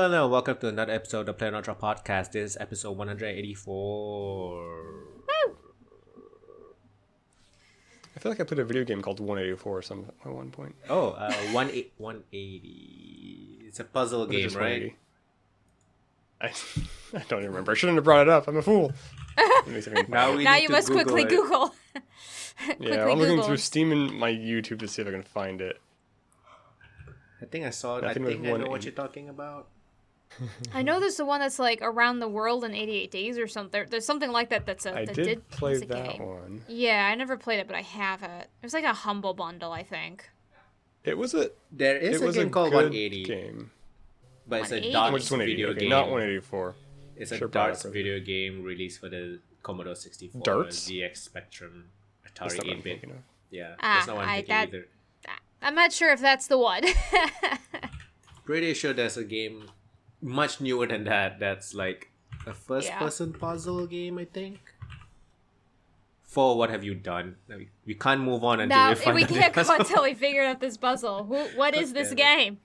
Hello. Welcome to another episode of playonultra podcast. This is episode 184. Woo! I feel like I played a video game called 184 or something at one point. 180. It's a puzzle game, right? I don't even remember. I shouldn't have brought it up. I'm a fool. Now you must quickly Google. Yeah, I'm looking through Steam and my YouTube to see if I can find it. I think I saw it. I think I know what you're talking about. I know there's the one that's like Around the World in 88 Days or something. There's something like that I did play that one. Yeah, I never played it, but I have it. It was like a humble bundle, I think. It was a... There is a game called 180. Game. But it's a 180? darts video okay, game. Not 184. It's a darts video game released for the Commodore 64, Darts? ZX Spectrum, That's Atari not what I'm 8-bit. thinking of. Yeah, that's not what I'm thinking either. I'm not sure if that's the one. Pretty sure there's a game much newer than that that's like a first-person puzzle game, I think. For What Have You Done? We can't move on until we can't go until we figure out this puzzle. What is this game?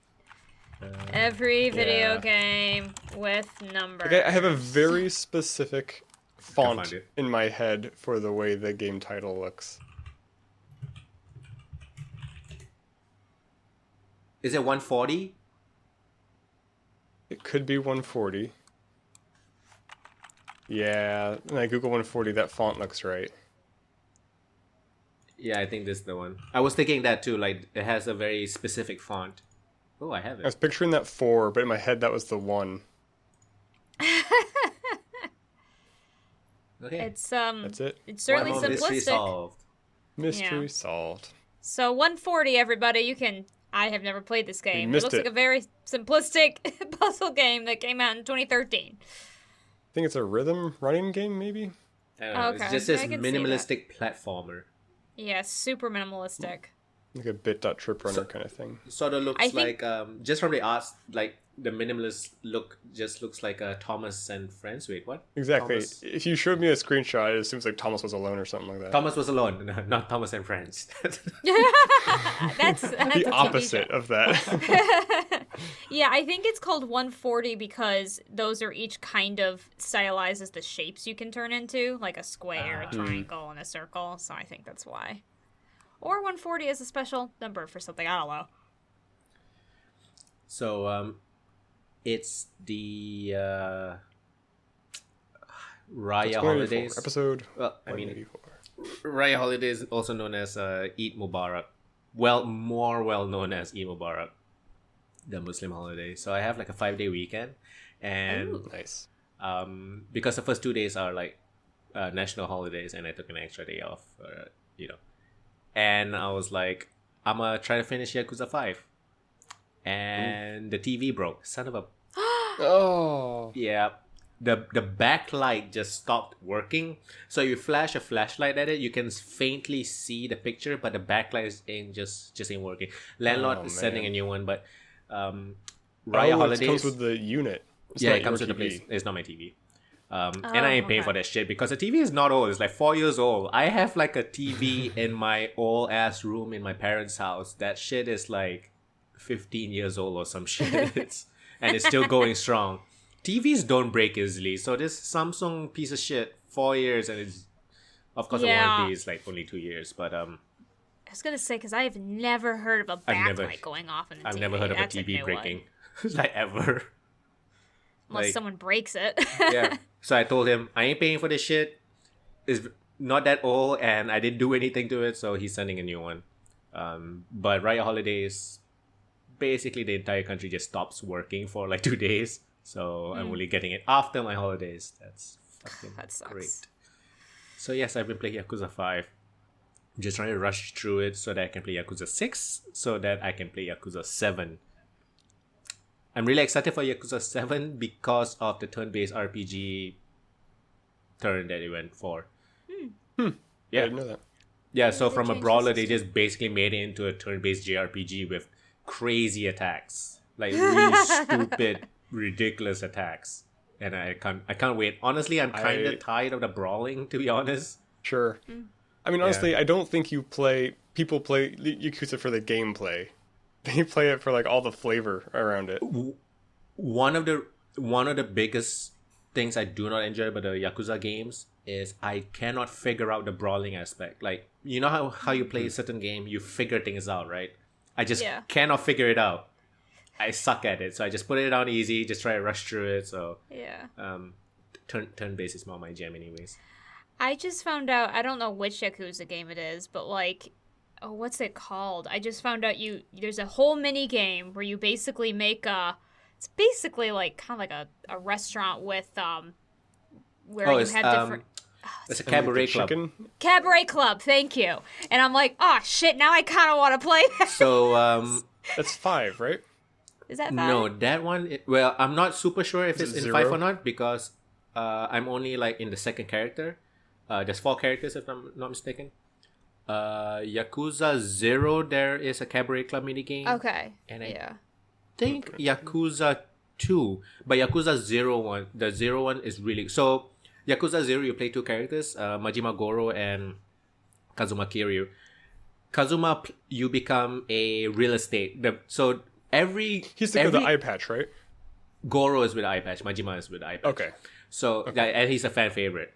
Every video game with numbers. Okay, I have a very specific font in my head for the way the game title looks. Is it 140? It could be 140. Yeah, when I Google 140, that font looks right. Yeah, I think this is the one. I was thinking that too, like it has a very specific font. Oh, I have it. I was picturing that 4, but in my head that was the 1. Okay. That's it. It's certainly simplistic. Mystery solved. Mystery solved. So 140, everybody, I have never played this game. It looks like a very simplistic puzzle game that came out in 2013. I think it's a rhythm running game, maybe? I don't know. Okay. It's just this minimalistic platformer. Yeah, super minimalistic. Like a bit.trip runner kind of thing. Sort of looks like, just from the art, like the minimalist look just looks like Thomas and Friends. Wait, what? Exactly. Thomas... If you showed me a screenshot, it seems like Thomas was alone or something like that. Thomas was alone, not Thomas and Friends. that's the opposite of that. Yeah, I think it's called 140 because those are each kind of stylized as the shapes you can turn into, like a square, a triangle, and a circle. So I think that's why. Or 140 is a special number for something. I don't know. So, it's the Raya Holidays episode. Well, I mean, Raya Holidays, also known as Eid Mubarak. Well, more well known as Eid Mubarak, the Muslim holiday. So I have like a 5-day weekend, and nice. Because the first 2 days are like national holidays, and I took an extra day off. And I was like, I'm gonna try to finish Yakuza 5. And the TV broke. Son of a... Oh. Yeah. The backlight just stopped working. So you flash a flashlight at it, you can faintly see the picture, but the backlight ain't working. Landlord is sending a new one, but Raya Holidays... It comes with the unit. It comes with the place. It's not my TV. And I ain't paying for that shit because the TV is not old. It's like 4 years old. I have like a TV in my old ass room in my parents' house. That shit is like 15 years old or some shit. And it's still going strong. TVs don't break easily. So this Samsung piece of shit, 4 years, and it's of course the warranty is like only 2 years. But I was gonna say because I have never heard of a backlight going off in a TV. I've never heard of a TV breaking, like ever. Unless someone breaks it. Yeah. So I told him, I ain't paying for this shit. It's not that old, and I didn't do anything to it, so he's sending a new one. But Raya Holidays, basically the entire country just stops working for like 2 days. So I'm only getting it after my holidays. That's fucking great. So yes, I've been playing Yakuza 5. I'm just trying to rush through it so that I can play Yakuza 6, so that I can play Yakuza 7. I'm really excited for Yakuza 7 because of the turn-based RPG turn that it went for. Yeah, I didn't know that. Yeah, so from a brawler, they just basically made it into a turn-based JRPG with crazy attacks. Like really stupid, ridiculous attacks. And I can't wait. Honestly, I'm kind of tired of the brawling, to be honest. Sure. I mean, honestly, I don't think people play Yakuza for the gameplay. They play it for like all the flavor around it. one of the biggest things I do not enjoy about the Yakuza games is I cannot figure out the brawling aspect. Like, you know how you play a certain game, you figure things out, right? I just cannot figure it out. I suck at it, so I just put it on easy, just try to rush through it. So turn based is more my jam, anyways. I just found out, I don't know which Yakuza game it is, but like, what's it called? I just found out there's a whole mini game where you basically make it's basically like kind of like a restaurant with where you have different. It's a cabaret club. Cabaret club, thank you. And I'm like, oh shit, now I kind of want to play that. So that's 5, right? Is that 5? No, that one. Well, I'm not super sure if it's in 0? 5 or not because I'm only like in the second character. There's 4 characters if I'm not mistaken. Yakuza 0, there is a cabaret club mini game. Okay. And I think Yakuza 2, but Yakuza 01, the 01 is really so. Yakuza 0, you play 2 characters, Majima Goro and Kazuma Kiryu. Kazuma, you become a real estate. He's the guy with the eye patch, right? Goro is with the eye patch. Majima is with the eye patch. Okay. So and he's a fan favorite.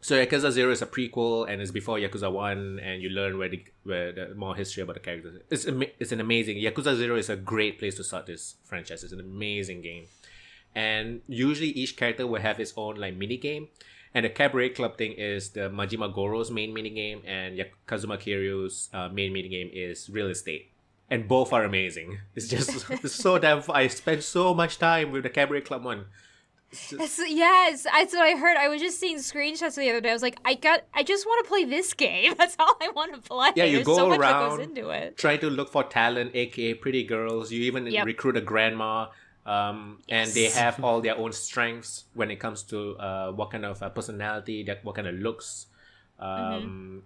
So Yakuza 0 is a prequel and it's before Yakuza 1, and you learn where the more history about the characters. It's an amazing. Yakuza 0 is a great place to start this franchise. It's an amazing game. And usually each character will have its own like mini game. And the cabaret club thing is the Majima Goro's main mini game, and Kazuma Kiryu's main mini game is real estate. And both are amazing. It's just it's so damn fun. I spent so much time with the cabaret club one. Yes, that's what I heard. I was just seeing screenshots the other day. I was like, I just want to play this game. That's all I want to play. Yeah, you There's go so much around that goes into it. trying to look for talent, aka pretty girls. You even recruit a grandma. And they have all their own strengths when it comes to what kind of personality, what kind of looks, and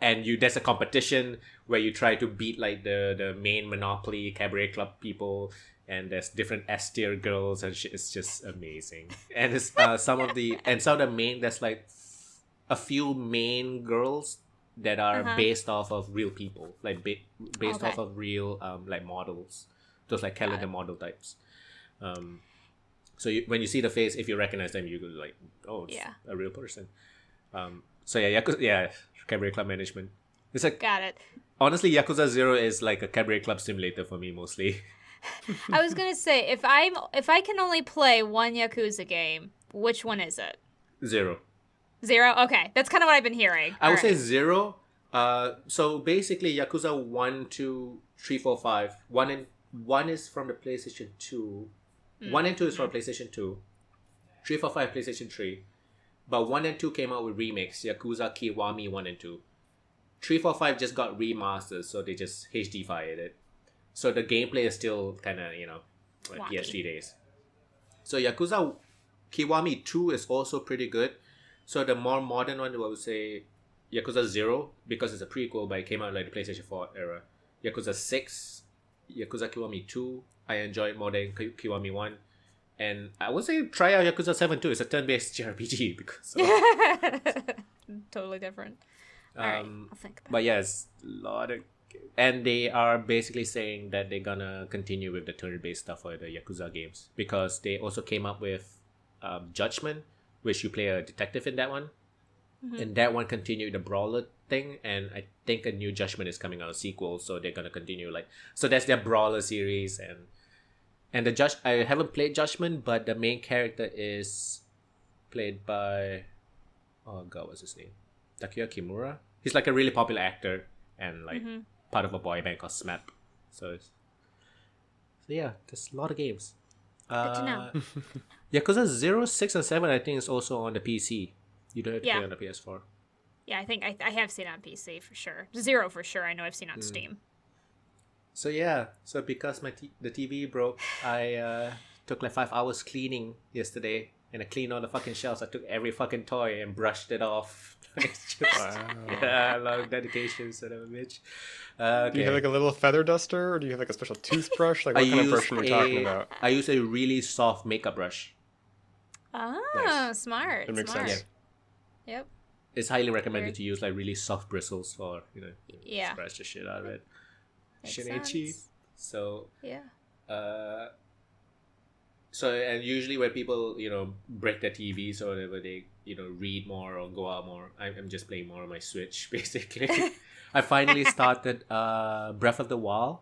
there's a competition where you try to beat like the main Monopoly cabaret club people, and there's different S tier girls and shit. It's just amazing. And it's some of the main, there's like a few main girls that are based off of real people, like based off of real like models. Those like calendar model types. So when you see the face, if you recognize them, you go like, oh, it's a real person. So cabaret club management. It's like, got it. Honestly, Yakuza 0 is like a cabaret club simulator for me mostly. I was gonna say, if I can only play one Yakuza game, which one is it? 0. 0? Okay, that's kind of what I've been hearing. I would say 0. So basically, Yakuza 1, 2, 3, 4, 5. 1 is from the PlayStation 2. 1 and 2 is from PlayStation 2. 3, 4, 5 PlayStation 3. But 1 and 2 came out with remakes. Yakuza Kiwami 1 and 2. 3, 4, 5 just got remasters, so they just HD-fied it. So the gameplay is still kind of, like PS3 days. So Yakuza Kiwami 2 is also pretty good. So the more modern one, I would say Yakuza 0, because it's a prequel, but it came out like the PlayStation 4 era. Yakuza 6, Yakuza Kiwami 2, I enjoyed more than Kiwami 1. And I would say try out Yakuza 7 too. It's a turn-based JRPG because totally different. Alright, I'll think about but yes, a lot of, and they are basically saying that they're gonna continue with the turn-based stuff for the Yakuza games, because they also came up with Judgment, which you play a detective in that one. And that one continued the brawler thing, and I think a new Judgment is coming out, a sequel, so they're gonna continue so that's their brawler series. And the I haven't played Judgment, but the main character is played by, oh god, what's his name, Takuya Kimura. He's like a really popular actor and part of a boy band called SMAP. So yeah, there's a lot of games. Good to know. Yakuza 0, 6, and 7 I think is also on the PC. You don't have to play on the PS4. Yeah, I think I have seen it on PC for sure. 0 for sure. I know I've seen it on Steam. So yeah, because the TV broke, I took like 5 hours cleaning yesterday, and I cleaned all the fucking shelves. I took every fucking toy and brushed it off. It's just, yeah, a lot of dedication, son of a bitch. Okay. Do you have like a little feather duster, or do you have like a special toothbrush? Like what kind of brush are we talking about? I use a really soft makeup brush. Oh, Nice. Smart. That makes smart. sense. Yep. It's highly recommended to use like really soft bristles for Yeah. scratch the shit out of it. Makes Shit ain't cheap. sense. So Yeah. So and usually when people break their TVs or whatever, they read more or go out more. I'm just playing more on my Switch basically. I finally started Breath of the Wild.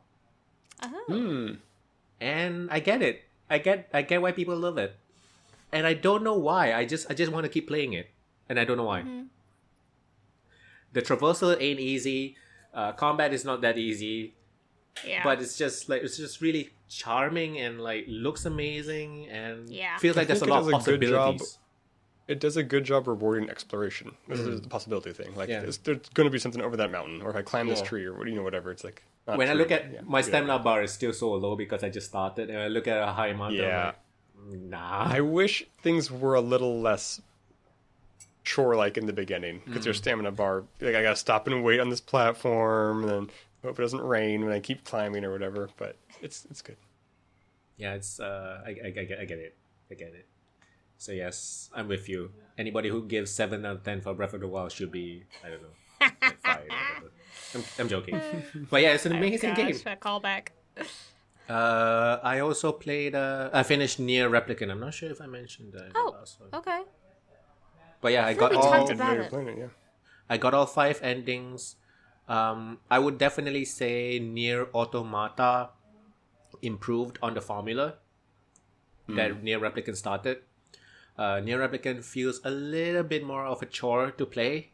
And I get it. I get why people love it, and I don't know why. I just want to keep playing it, and I don't know why. The traversal ain't easy. Combat is not that easy. Yeah. But it's just really charming and like looks amazing and Yeah. feels like there's a lot of possibilities. It does a good job rewarding exploration. This is the possibility thing. Like there's going to be something over that mountain, or if I climb this tree, or whatever. It's like when I look at my stamina bar is still so low because I just started, and I look at a high mountain. I'm like, nah. I wish things were a little less chore-like in the beginning, because your stamina bar, like I gotta stop and wait on this platform, and then hope it doesn't rain when I keep climbing or whatever. But it's good. Yeah, it's I get it. I get it. So yes, I'm with you. Anybody who gives 7 out of 10 for Breath of the Wild should be, I don't know, like 5 or whatever. I'm joking. But yeah, it's an amazing game. A callback. I also played. I finished Nier Replicant. I'm not sure if I mentioned that. Okay. But yeah, I feel got like we all. talked about it. I got all 5 endings. I would definitely say Nier Automata improved on the formula that Nier Replicant started. Nier Replicant feels a little bit more of a chore to play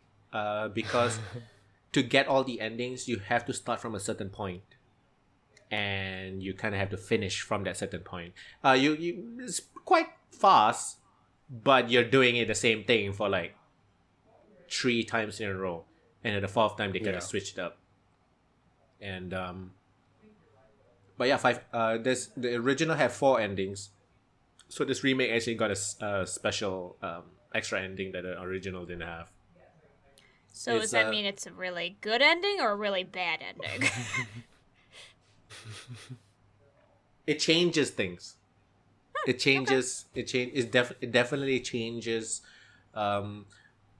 because to get all the endings, you have to start from a certain point, and you kind of have to finish from that certain point. It's quite fast, but you're doing it the same thing for like 3 times in a row, and at the 4th time they kind of switched up. And but yeah, 5. The original had 4 endings. So this remake actually got a special extra ending that the original didn't have. So does that mean it's a really good ending or a really bad ending? It changes things. It changes. Okay. It definitely changes. And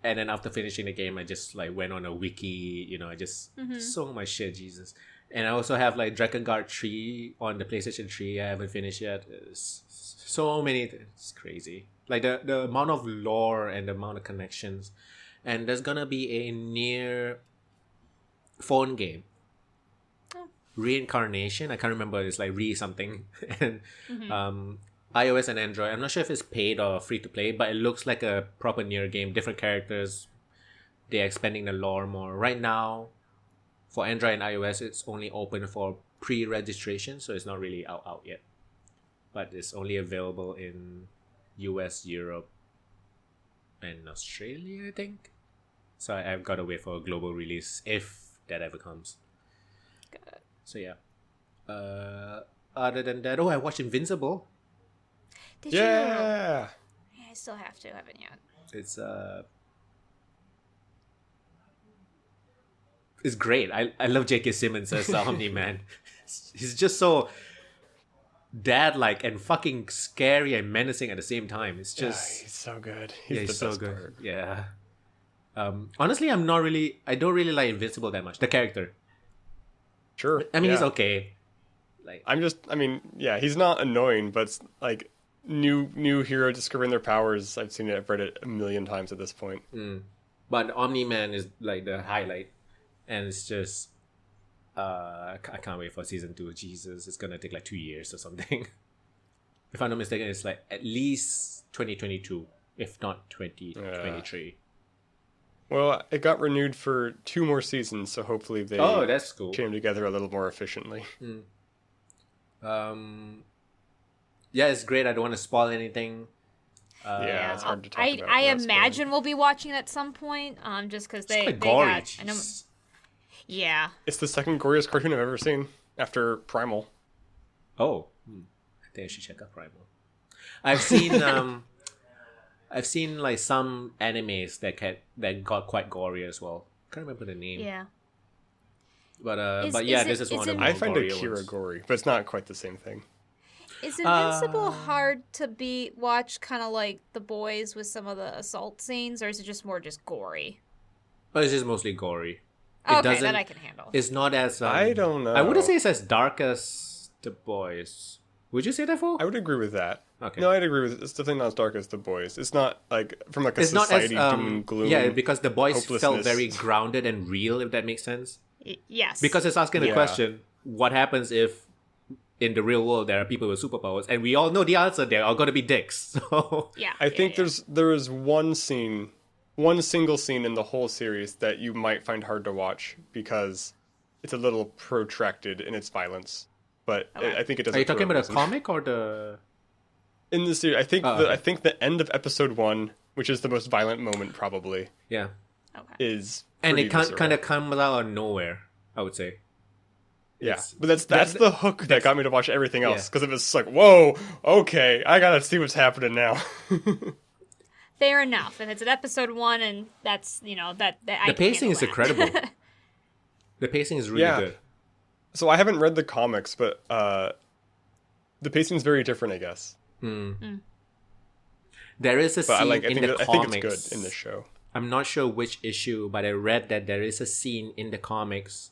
then after finishing the game, I just like went on a wiki. I just so much shit, Jesus. And I also have like Drakengard 3 on the PlayStation 3. I haven't finished yet. It's so many. It's crazy. Like the amount of lore and the amount of connections. And there's gonna be a Nier phone game. Reincarnation. I can't remember. It's like something. And iOS and Android. I'm not sure if it's paid or free to play, but it looks like a proper Nier game. Different characters. They're expanding the lore more. Right now, for Android and iOS, it's only open for pre-registration, so it's not really out yet. But it's only available in US, Europe, and Australia, I think. So I've got to wait for a global release if that ever comes. Got it. So yeah. Other than that, I watched Invincible. Did you? Yeah, I still have to. Haven't yet. It's great. I love J.K. Simmons as Omni-Man. He's just so dad-like and fucking scary and menacing at the same time. It's just he's so good. He's so good. Part. Yeah. Honestly, I don't really like Invincible that much. The character. Sure. I mean, he's okay. Like he's not annoying, but it's like new hero discovering their powers. I've read it a million times at this point. But Omni-Man is like the highlight, and it's just I can't wait for season 2. Jesus, it's gonna take like 2 years or something. If I'm not mistaken, it's like at least 2022, if not 2023. Well, it got renewed for 2 more seasons, so hopefully they that's cool. came together a little more efficiently. Yeah, it's great. I don't want to spoil anything. It's hard to talk about. I imagine we'll be watching it at some point. Just because they gory. got. I know, yeah. It's the second goriest cartoon I've ever seen after Primal. Oh, I think I should check out Primal. I've seen like some animes that got quite gory as well. Can't remember the name. Yeah. But this is one of the more I find Akira ones. Gory, but it's not quite the same thing. Is Invincible hard to watch kind of like The Boys with some of the assault scenes, or is it just gory? But it's just mostly gory. Okay, that I can handle. It's not as I don't know. I wouldn't say it's as dark as The Boys. Would you say that for? I would agree with that. Okay. No, I'd agree with it. It's definitely not as dark as The Boys. It's not like from like a It's not as society doom and gloom. yeah, because The Boys felt hopelessness. very grounded and real, if that makes sense. Yes. Because it's asking the Yeah. question, what happens if in the real world there are people with superpowers? And we all know the answer, they are going to be dicks. So yeah. I think there is one single scene in the whole series that you might find hard to watch because it's a little protracted in its violence. But I think it does. are you talking about a comic or the... In the series? I think okay. I think the end of episode 1, which is the most violent moment probably, Yeah. Okay. is And pretty it visceral. kind of comes out of nowhere, I would say. Yeah, It's- but that's the hook that got me to watch everything else Yeah. because it was like, whoa, okay, I gotta see what's happening now. Fair enough. If it's at episode 1 and that's, that I The can pacing handle is that. incredible. The pacing is really Yeah. good. So I haven't read the comics, but the pacing's very different, I guess. There is a But scene I in think the I comics. think it's good in this show. I'm not sure which issue, but I read that there is a scene in the comics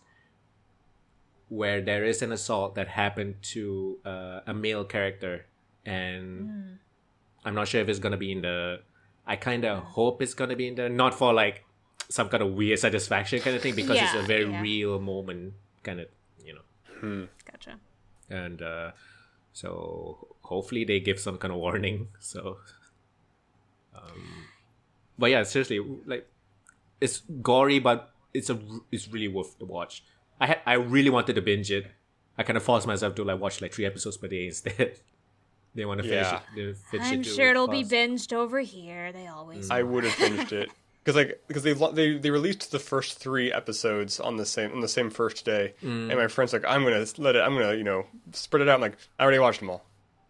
where there is an assault that happened to a male character, and I'm not sure if it's gonna be in the. I kind of hope it's gonna be in the, not for like some kind of weird satisfaction kind of thing, because it's a Yeah, very yeah. real moment, kind of, Gotcha. and so hopefully they give some kind of warning. So, but yeah, seriously, like it's gory, but it's really worth the watch. I really wanted to binge it. I kind of forced myself to like watch like 3 episodes per day instead. They want to finish Yeah. it. They finish I'm it too sure it'll be fast. binged over here. They always I would have finished it because they released the first 3 episodes on the same first day, and my friend's like, I'm gonna spread it out. I'm like, I already watched them all.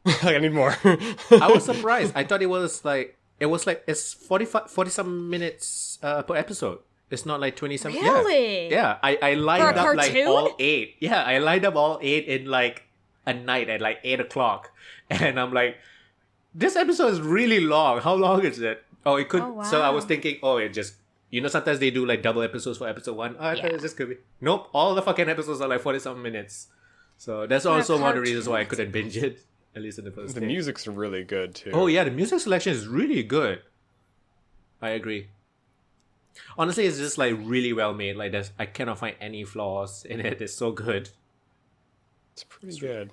Like, I need more. I was surprised. I thought it's 40 some minutes per episode. It's not like 20 some. Really? Yeah. I lined For a up like cartoon? all 8. Yeah, I lined up all 8 in like a night at like 8 o'clock, and I'm like, this episode is really long. How long is it? Oh, it could. Oh, So I was wow. thinking, it just. Sometimes they do like double episodes for episode 1. I thought Yeah. it just could be. Nope, all the fucking episodes are like 40 some minutes. So that's For a also one of the reasons cartoon. why I couldn't binge it, at least in the first The day. music's really good too. Oh yeah, the music selection is really good. I agree. Honestly, it's just like really well made. Like I cannot find any flaws in it. It's so good. It's pretty good.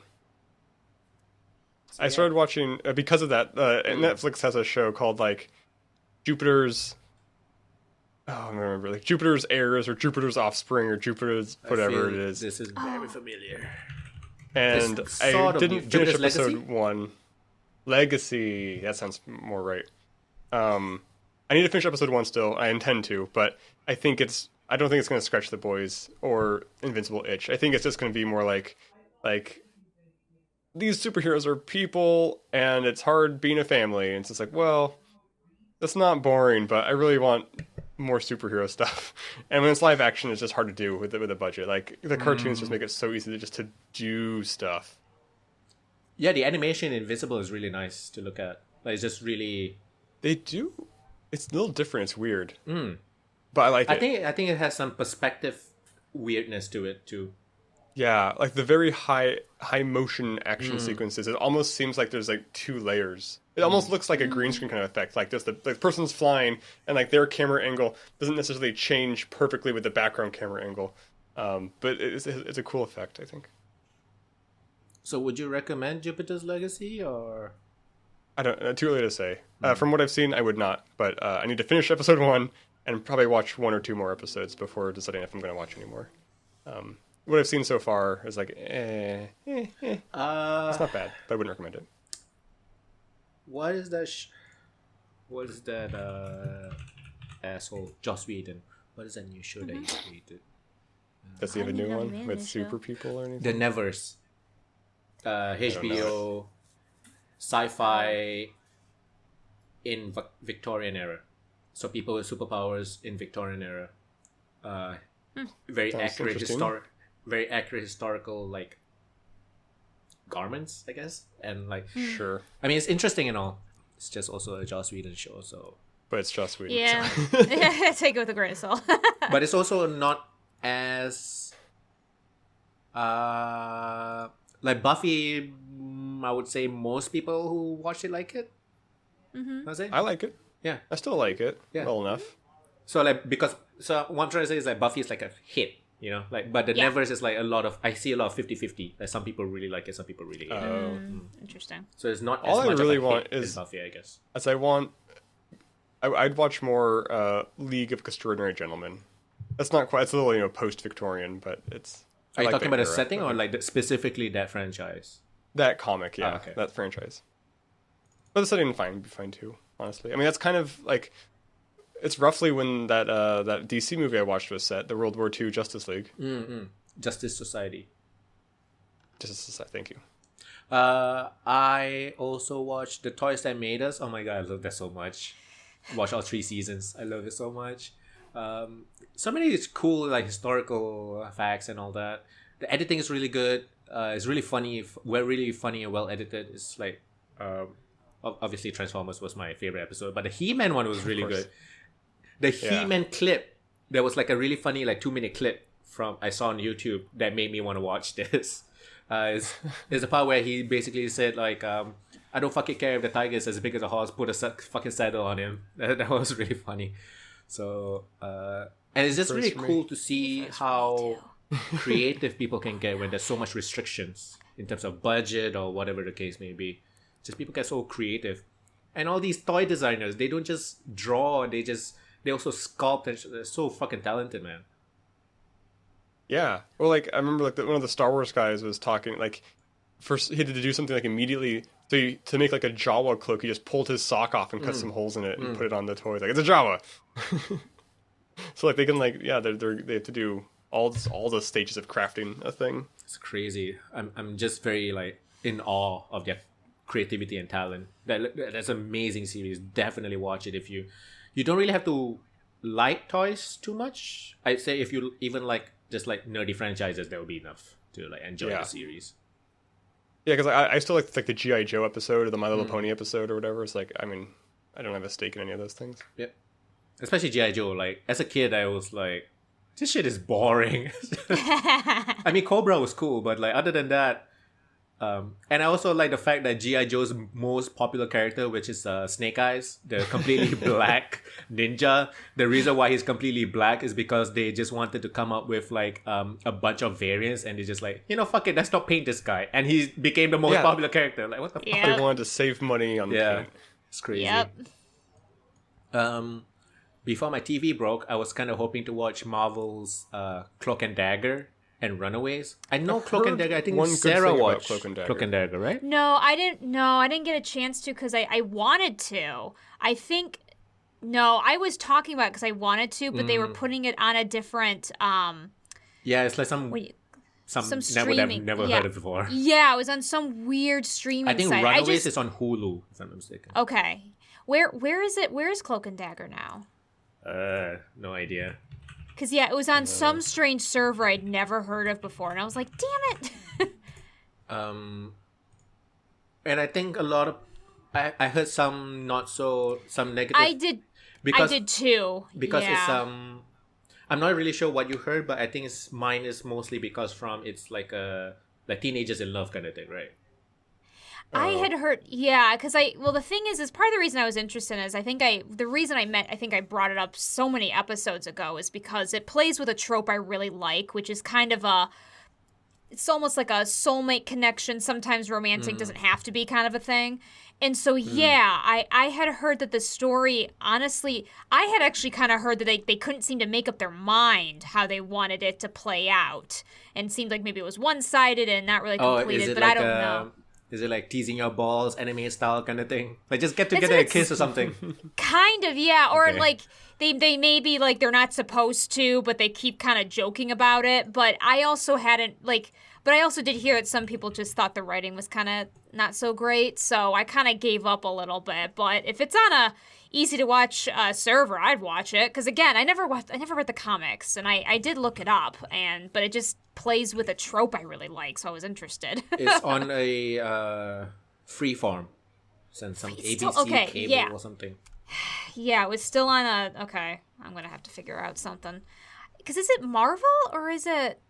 I started watching because of that. Netflix has a show called like Jupiter's. Oh, I don't remember, like Jupiter's Heirs or Jupiter's Offspring or Jupiter's whatever it is. This is very familiar. And It's I sort of didn't finish Jupiter's episode Legacy? 1. Legacy. That sounds more right. I need to finish episode 1 still. I intend to, but I don't think it's going to scratch The Boys or Invincible itch. I think it's just going to be more like these superheroes are people, and it's hard being a family. And it's just like, well, that's not boring, but I really want more superhero stuff. And when it's live action, it's just hard to do with a budget. Like the cartoons just make it so easy to do stuff. Yeah, the animation in Invincible is really nice to look at. Like it's just really. They do. It's a little different. It's weird. But I like it. I think it has some perspective weirdness to it too. Yeah, like the very high motion action sequences. It almost seems like there's like 2 layers. It almost looks like a green screen kind of effect. Like just the person's flying and like their camera angle doesn't necessarily change perfectly with the background camera angle. But it's a cool effect, I think. So would you recommend Jupiter's Legacy or? I don't. Too early to say. From what I've seen, I would not. But I need to finish episode 1 and probably watch 1 or 2 more episodes before deciding if I'm going to watch anymore. What I've seen so far is like, it's not bad, but I wouldn't recommend it. What is that? What is that? Asshole, Joss Whedon. What is that new show that he created? Does he have a I new need a one minute, with show. super people or anything? The Nevers. HBO sci-fi in Victorian era. So people with superpowers in Victorian era. Very Sounds accurate interesting. very accurate historical like garments, I guess. And like Sure, I mean it's interesting and all. It's just also a Joss Whedon show, so but it's Joss Whedon. Yeah. Take it with a grain of salt. but it's also not as like Buffy, I would say most people who watch it like it. Mm-hmm. I like it. Yeah. I still like it. Yeah. Well enough. So like so what I'm trying to say is like Buffy is like a hit, you know, like but the Nevers is like I see a lot of 50-50. Like some people really like it, some people really hate it. Interesting. So it's not All as I much really of a want hit is as Buffy, I guess. As I'd watch more League of Extraordinary Gentlemen. That's not quite. It's a little post-Victorian, but it's. Are you like talking that about a era. setting or like specifically that franchise? That comic? Yeah, okay. that franchise. But the setting would be fine too. Honestly, I mean that's kind of like. It's roughly when that DC movie I watched was set, the World War II Justice League. Justice Society. Justice Society, thank you. I also watched The Toys That Made Us. Oh my god, I love that so much. Watch all 3 seasons. I love it so much. So many cool like historical facts and all that. The editing is really good. It's really funny. Really funny and well edited. It's like obviously Transformers was my favorite episode, but the He-Man one was really good. The He-Man clip, there was like a really funny like 2-minute clip from I saw on YouTube that made me want to watch this. Is a part where he basically said like I don't fucking care if the tiger is as big as a horse, put a fucking saddle on him. That was really funny. So and it's just really cool to see how creative people can get when there's so much restrictions in terms of budget or whatever the case may be. Just people get so creative. And all these toy designers, they don't just draw, they also sculpt, and they're so fucking talented, man. Yeah. Well, like I remember, like one of the Star Wars guys was talking. Like, first he had to do something like immediately. So to make like a Jawa cloak, he just pulled his sock off and cut some holes in it and put it on the toy. Like it's a Jawa. So like they can like they have to do all the stages of crafting a thing. It's crazy. I'm just very like in awe of their creativity and talent. That's an amazing series. Definitely watch it if you don't really have to like toys too much. I'd say if you even like just like nerdy franchises, that would be enough to like enjoy the series. Yeah, because I still like the G.I. Joe episode or the My Little Pony episode or whatever. It's like, I mean, I don't have a stake in any of those things. Yep. Especially G.I. Joe. Like as a kid, I was like, this shit is boring. I mean, Cobra was cool, but like other than that, and I also like the fact that G.I. Joe's most popular character, which is Snake Eyes, the completely black ninja. The reason why he's completely black is because they just wanted to come up with like a bunch of variants, and they just like, fuck it, let's not paint this guy, and he became the most popular character. Like what the fuck? Yeah. They wanted to save money on the paint. It's crazy. Yep. Before my TV broke, I was kind of hoping to watch Marvel's Cloak and Dagger and Runaways. I know Cloak and Dagger. I think Sarah watched Cloak and Dagger, right? No, I didn't. No, I didn't get a chance to because I wanted to. I think. No, I was talking about it because I wanted to, but they were putting it on a different. Yeah, it's like some streaming. never heard of before. Yeah, it was on some weird streaming I think site. Runaways is on Hulu, if I'm not mistaken. Okay, where is it? Where is Cloak and Dagger now? No idea. Because, yeah, it was on some strange server I'd never heard of before, and I was like, damn it! And I think a lot of... I heard some negative... I did too. Because it's... I'm not really sure what you heard, but I think mine is mostly because it's like like teenagers in love kind of thing, right? I had heard, yeah, because the thing is part of the reason I was interested is the reason I brought it up so many episodes ago is because it plays with a trope I really like, which is kind of it's almost like a soulmate connection. Sometimes romantic doesn't have to be kind of a thing. And so, yeah, I had heard that the story, honestly, I had actually kind of heard that they couldn't seem to make up their mind how they wanted it to play out. And it seemed like maybe it was one-sided and not really completed, but I don't know. Is it like teasing your balls, anime style kind of thing? Like just get together and kiss or something? Kind of, yeah. Or like they maybe like they're not supposed to, but they keep kind of joking about it. But I also did hear that some people just thought the writing was kind of not so great. So I kind of gave up a little bit. But if it's on a easy to watch server, I'd watch it. Because again, I never read the comics, and I did look it up, but it just plays with a trope I really like, so I was interested. It's on a freeform, some ABC cable or something. Yeah, it was still on a. Okay, I'm gonna have to figure out something. Because is it Marvel or is it?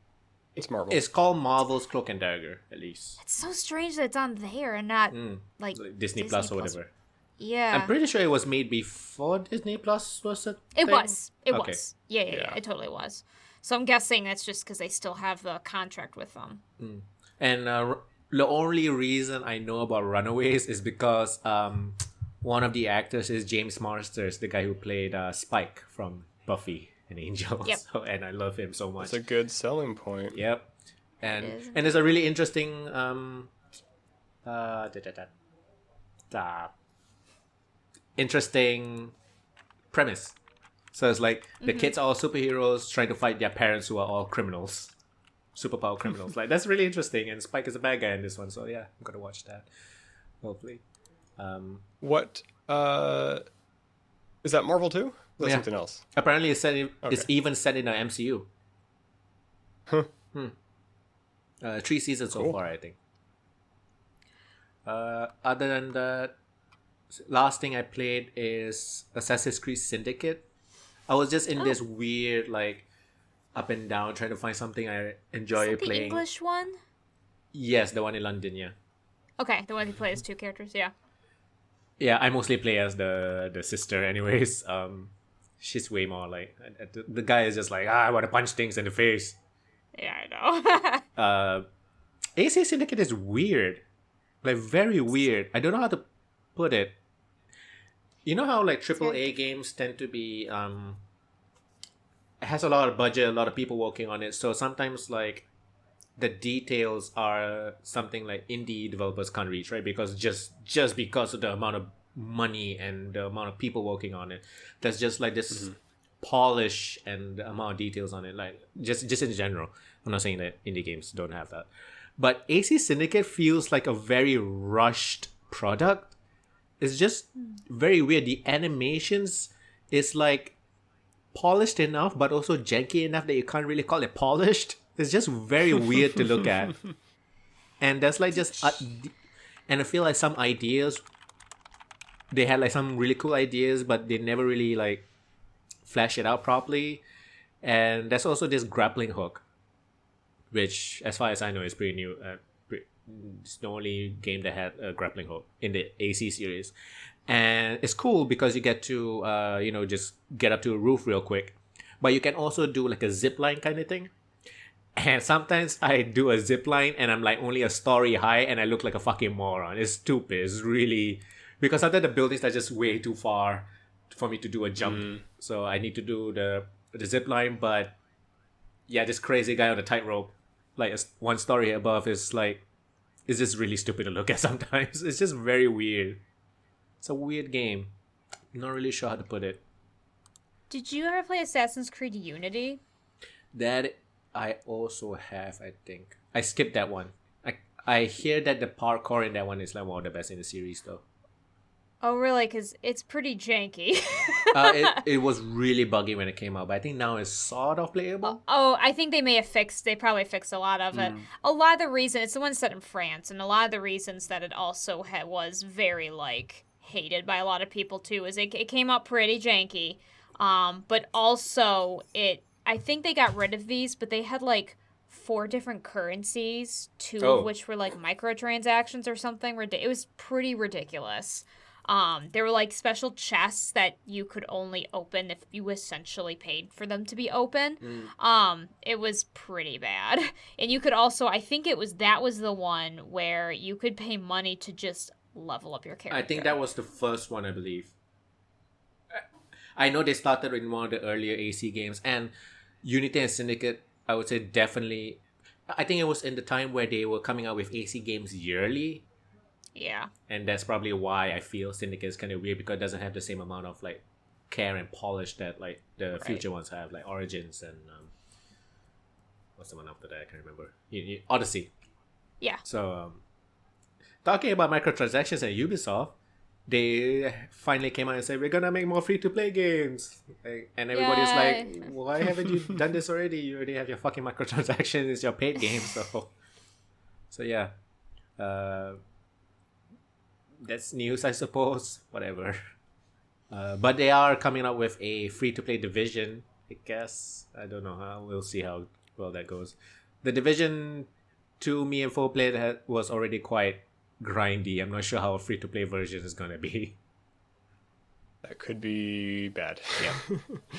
It's Marvel. It's called Marvel's Cloak and Dagger, at least. It's so strange that it's on there and not like Disney Plus or whatever. Yeah. I'm pretty sure it was made before Disney Plus was a It thing? was. It Okay. was. Yeah. It totally was. So I'm guessing that's just because they still have the contract with them. And the only reason I know about Runaways is because one of the actors is James Marsters, the guy who played Spike from Buffy and Angel. Yep. So, and I love him so much. That's a good selling point. Yep. And It is. and there's a really interesting interesting premise. So it's like the kids are all superheroes trying to fight their parents who are all criminals. Superpower criminals. Like that's really interesting, and Spike is a bad guy in this one, so yeah, I'm gonna watch that. Hopefully. What is that Marvel too? Or is that Yeah. something else? Apparently it's set in, it's Okay. even set in the MCU. Huh. 3 seasons so Cool. far, I think. Other than that, last thing I played is Assassin's Creed Syndicate. I was just in this weird like up and down trying to find something I enjoy Is that the playing. English one? Yes, the one in London, yeah. Okay, the one you play as 2 characters, yeah. Yeah, I mostly play as the sister anyways. She's way more like the guy is just like, I want to punch things in the face. Yeah, I know. AC Syndicate is weird. Like very weird. I don't know how to put it. You know how like AAA games tend to be it has a lot of budget, a lot of people working on it. So sometimes like the details are something like indie developers can't reach, right? Because just because of the amount of money and the amount of people working on it, there's just like this polish and the amount of details on it. Like just in general, I'm not saying that indie games don't have that, but AC Syndicate feels like a very rushed product. It's just very weird. The animations is like polished enough, but also janky enough that you can't really call it polished. It's just very weird to look at. And there's like just and I feel like some ideas, they had like some really cool ideas, but they never really like flesh it out properly. And there's also this grappling hook, which as far as I know is pretty new. It's the only game that had a grappling hook in the AC series. And it's cool because you get to just get up to a roof real quick, but you can also do like a zip line kind of thing. And sometimes I do a zip line and I'm like only a story high and I look like a fucking moron. It's stupid. It's really because sometimes the buildings are just way too far for me to do a jump. So I need to do the zip line. But yeah, this crazy guy on a tightrope, like one story above, is like, it's just really stupid to look at sometimes. It's just very weird. It's a weird game. I'm not really sure how to put it. Did you ever play Assassin's Creed Unity? That I also have, I think. I skipped that one. I hear that the parkour in that one is like one of the best in the series, though. Oh, really? Because it's pretty janky. It was really buggy when it came out, but I think now it's sort of playable. Oh, I think they probably fixed a lot of it. A lot of the reason, it's the one set in France, and a lot of the reasons that it also was very, like, hated by a lot of people, too, is it came out pretty janky. But also, I think they got rid of these, but they had, like, 4 different currencies, 2 of which were, like, microtransactions or something. It was pretty ridiculous. There were like special chests that you could only open if you essentially paid for them to be open. It was pretty bad. And you could also, I think that was the one where you could pay money to just level up your character. I think that was the first one, I believe. I know they started in one of the earlier AC games, and Unity and Syndicate, I would say definitely. I think it was in the time where they were coming out with AC games yearly. Yeah. And that's probably why I feel Syndicate is kind of weird, because it doesn't have the same amount of like care and polish that like the future ones have, like Origins and what's the one after that? I can't remember. Odyssey. Yeah. So talking about microtransactions at Ubisoft, they finally came out and said, we're gonna make more free-to-play games. And everybody's like, why haven't you done this already? You already have your fucking microtransactions. It's your paid game. So yeah. That's news, I suppose. Whatever. But they are coming up with a free-to-play Division, I guess. I don't know how. We'll see how well that goes. The Division 2 me and Fo played was already quite grindy. I'm not sure how a free-to-play version is going to be. That could be bad. Yeah.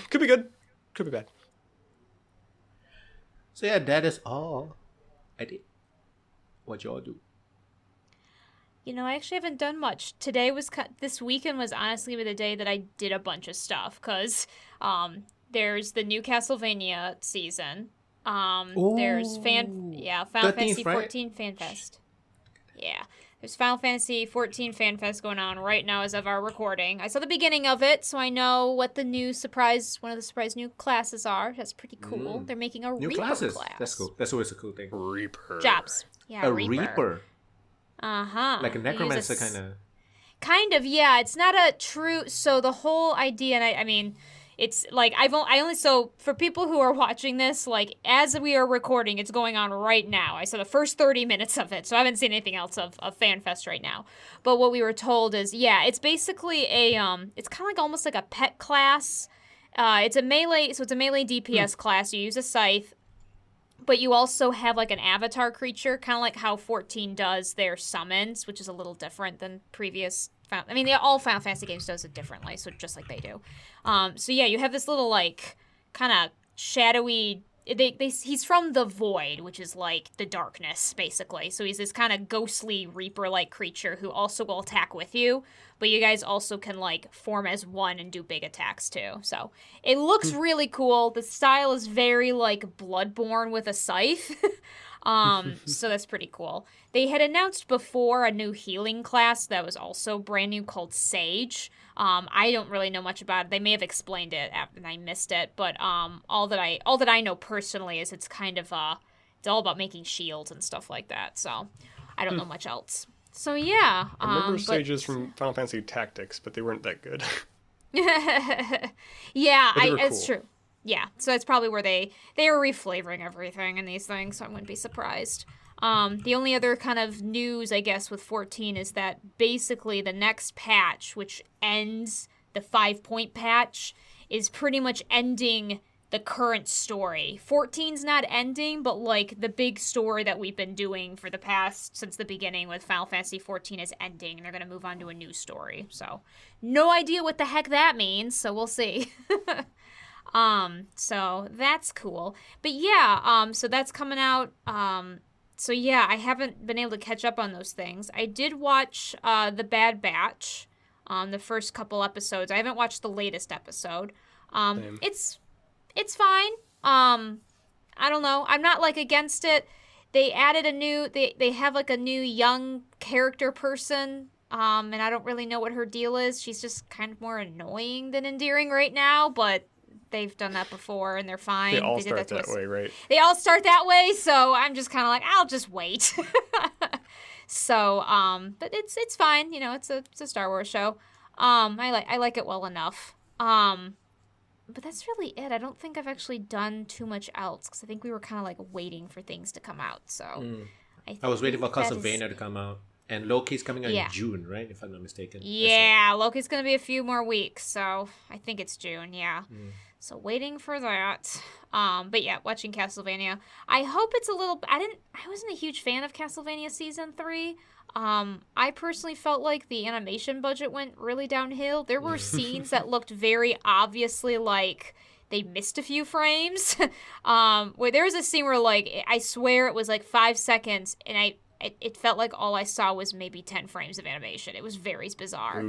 Could be good. Could be bad. So yeah, that is all I did. What y'all do? I actually haven't done much. This weekend was honestly the day that I did a bunch of stuff, because there's the new Castlevania season. There's Final Fantasy 14 Fan Fest. Yeah. There's Final Fantasy 14 Fan Fest going on right now as of our recording. I saw the beginning of it, so I know what one of the surprise new classes are. That's pretty cool. They're making a new Reaper classes. class. That's cool. That's always a cool thing. Reaper. Jobs. Yeah, a Reaper. Uh-huh. Like a necromancer kind of. Kind of, yeah. It's not a true... So the whole idea, and I mean... It's like so for people who are watching this, like as we are recording, it's going on right now. I saw the first 30 minutes of it, so I haven't seen anything else of FanFest right now. But what we were told is, it's basically it's kind of like almost like a pet class. It's a melee DPS class. You use a scythe, but you also have like an avatar creature, kind of like how 14 does their summons, which is a little different than previous. All Final Fantasy games does it differently, so just like they do. You have this little, like, kind of shadowy... he's from the Void, which is, like, the darkness, basically. So he's this kind of ghostly Reaper-like creature who also will attack with you, but you guys also can, like, form as one and do big attacks, too. So it looks really cool. The style is very, like, Bloodborne with a scythe. So that's pretty cool. They had announced before a new healing class that was also brand new called Sage. I don't really know much about it. They may have explained it and I missed it, but all that I know personally is it's kind of it's all about making shields and stuff like that. So I don't know much else. So yeah, I remember Sages from Final Fantasy Tactics, but they weren't that good. Yeah, cool. It's true. Yeah, so that's probably where they are reflavoring everything in these things, so I wouldn't be surprised. The only other kind of news, I guess, with 14 is that basically the next patch, which ends the 5-point patch, is pretty much ending the current story. 14's not ending, but like the big story that we've been doing for the past, since the beginning with Final Fantasy 14 is ending, and they're going to move on to a new story. So, no idea what the heck that means, so we'll see. So that's cool. But yeah, so that's coming out. So yeah, I haven't been able to catch up on those things. I did watch The Bad Batch, the first couple episodes. I haven't watched the latest episode. It's fine. I don't know. I'm not like against it. They added they have like a new young character person. And I don't really know what her deal is. She's just kind of more annoying than endearing right now, but they've done that before and they're fine. They all start that way, right? They all start that way, so I'm just kind of like, I'll just wait. So, but it's fine. It's a Star Wars show. I like it well enough. But that's really it. I don't think I've actually done too much else because I think we were kind of like waiting for things to come out. So I was waiting for Castlevania to come out. And Loki's coming out in June, right? If I'm not mistaken. Yeah, Loki's going to be a few more weeks, so I think it's June, yeah. So waiting for that. But yeah, watching Castlevania. I hope it's a little... I wasn't a huge fan of Castlevania Season 3. I personally felt like the animation budget went really downhill. There were scenes that looked very obviously like they missed a few frames. Where there was a scene where, like, I swear it was like 5 seconds, and it felt like all I saw was maybe 10 frames of animation. It was very bizarre.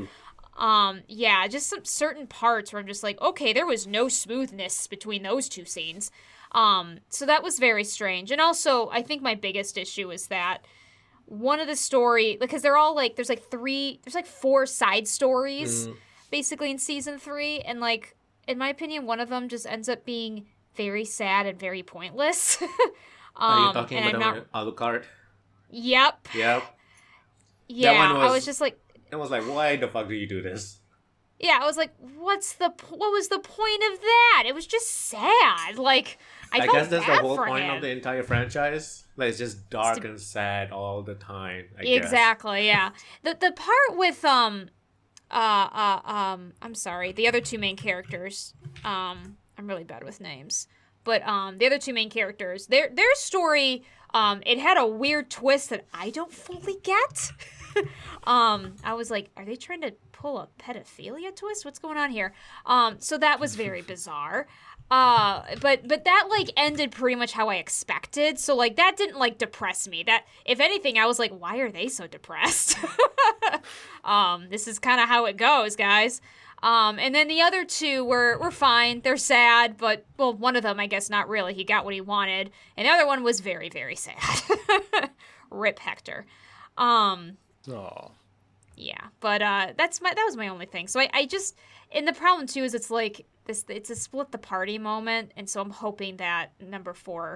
Yeah, just some certain parts where I'm just like, okay, there was no smoothness between those two scenes. So that was very strange. And also, I think my biggest issue is that one of the story, because they're all like, there's like 4 side stories basically in season 3. And like, in my opinion, one of them just ends up being very sad and very pointless. Are you talking about Alucard? Yep. Yeah, I was just like... I was like, why the fuck do you do this? Yeah, I was like, what was the point of that? It was just sad. Like, I guess that's the whole point him. of the entire franchise. Like, it's just dark and sad all the time, I guess. Exactly, yeah. The part with, I'm sorry, the other 2 main characters, I'm really bad with names. But the other two main characters, their story, it had a weird twist that I don't fully get. I was like, are they trying to pull a pedophilia twist? What's going on here? So that was very bizarre. But that like ended pretty much how I expected. So like that didn't like depress me. That if anything, I was like, why are they so depressed? This is kind of how it goes, guys. And then the other two were fine. They're sad, but well, one of them I guess not really. He got what he wanted, and the other one was very, very sad. Rip Hector. Aw. Yeah, but that was my only thing. So I just, and the problem too is it's like it's a split the party moment, and so I'm hoping that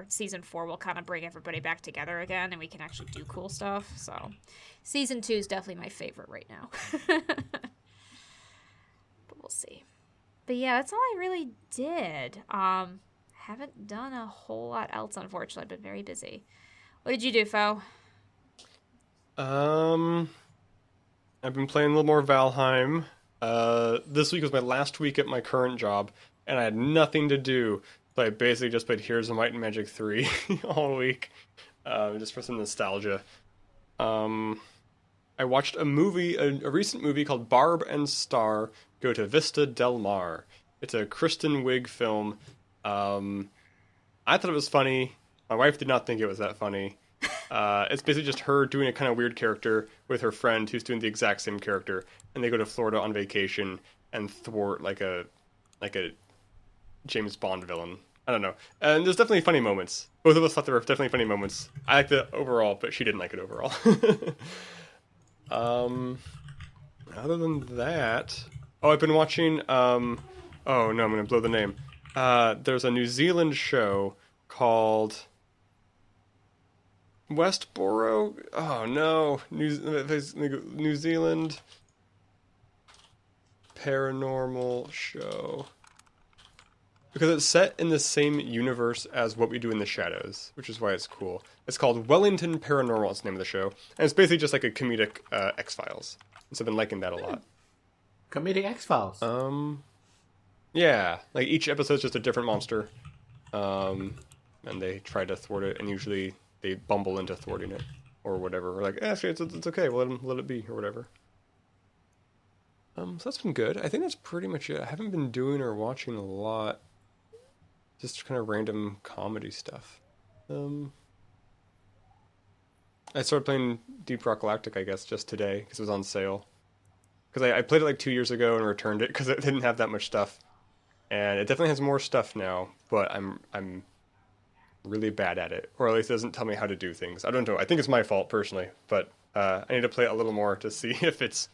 season 4 will kind of bring everybody back together again, and we can actually do cool stuff. So season 2 is definitely my favorite right now. But we'll see. But yeah, that's all I really did. Haven't done a whole lot else, unfortunately. I've been very busy. What did you do, Fo? I've been playing a little more Valheim. This week was my last week at my current job, and I had nothing to do. So I basically just played Heroes of Might and Magic 3 all week, just for some nostalgia. I watched a movie, a recent movie called Barb and Star Go to Vista Del Mar. It's a Kristen Wiig film. I thought it was funny. My wife did not think it was that funny. It's basically just her doing a kind of weird character with her friend who's doing the exact same character, and they go to Florida on vacation and thwart like a James Bond villain. I don't know. And there's definitely funny moments. Both of us thought there were definitely funny moments. I liked it overall, but she didn't like it overall. Other than that, I've been watching. Oh no, I'm gonna blow the name. There's a New Zealand show called Westboro. Oh no, New Zealand paranormal show, because it's set in the same universe as What We Do in the Shadows, which is why it's cool. It's called Wellington Paranormal. Is the name of the show, and it's basically just like a comedic X-Files. So I've been liking that a lot. Comedic X-Files. Yeah, like each episode's just a different monster, and they try to thwart it, and usually they bumble into thwarting it, or whatever. Or like, actually, it's okay, we'll let it be, or whatever. So that's been good. I think that's pretty much it. I haven't been doing or watching a lot. Just kind of random comedy stuff. I started playing Deep Rock Galactic, I guess, just today, because it was on sale. Because I played it like 2 years ago and returned it, because it didn't have that much stuff. And it definitely has more stuff now, but I'm really bad at it. Or at least it doesn't tell me how to do things. I don't know. I think it's my fault, personally. But I need to play it a little more to see if it's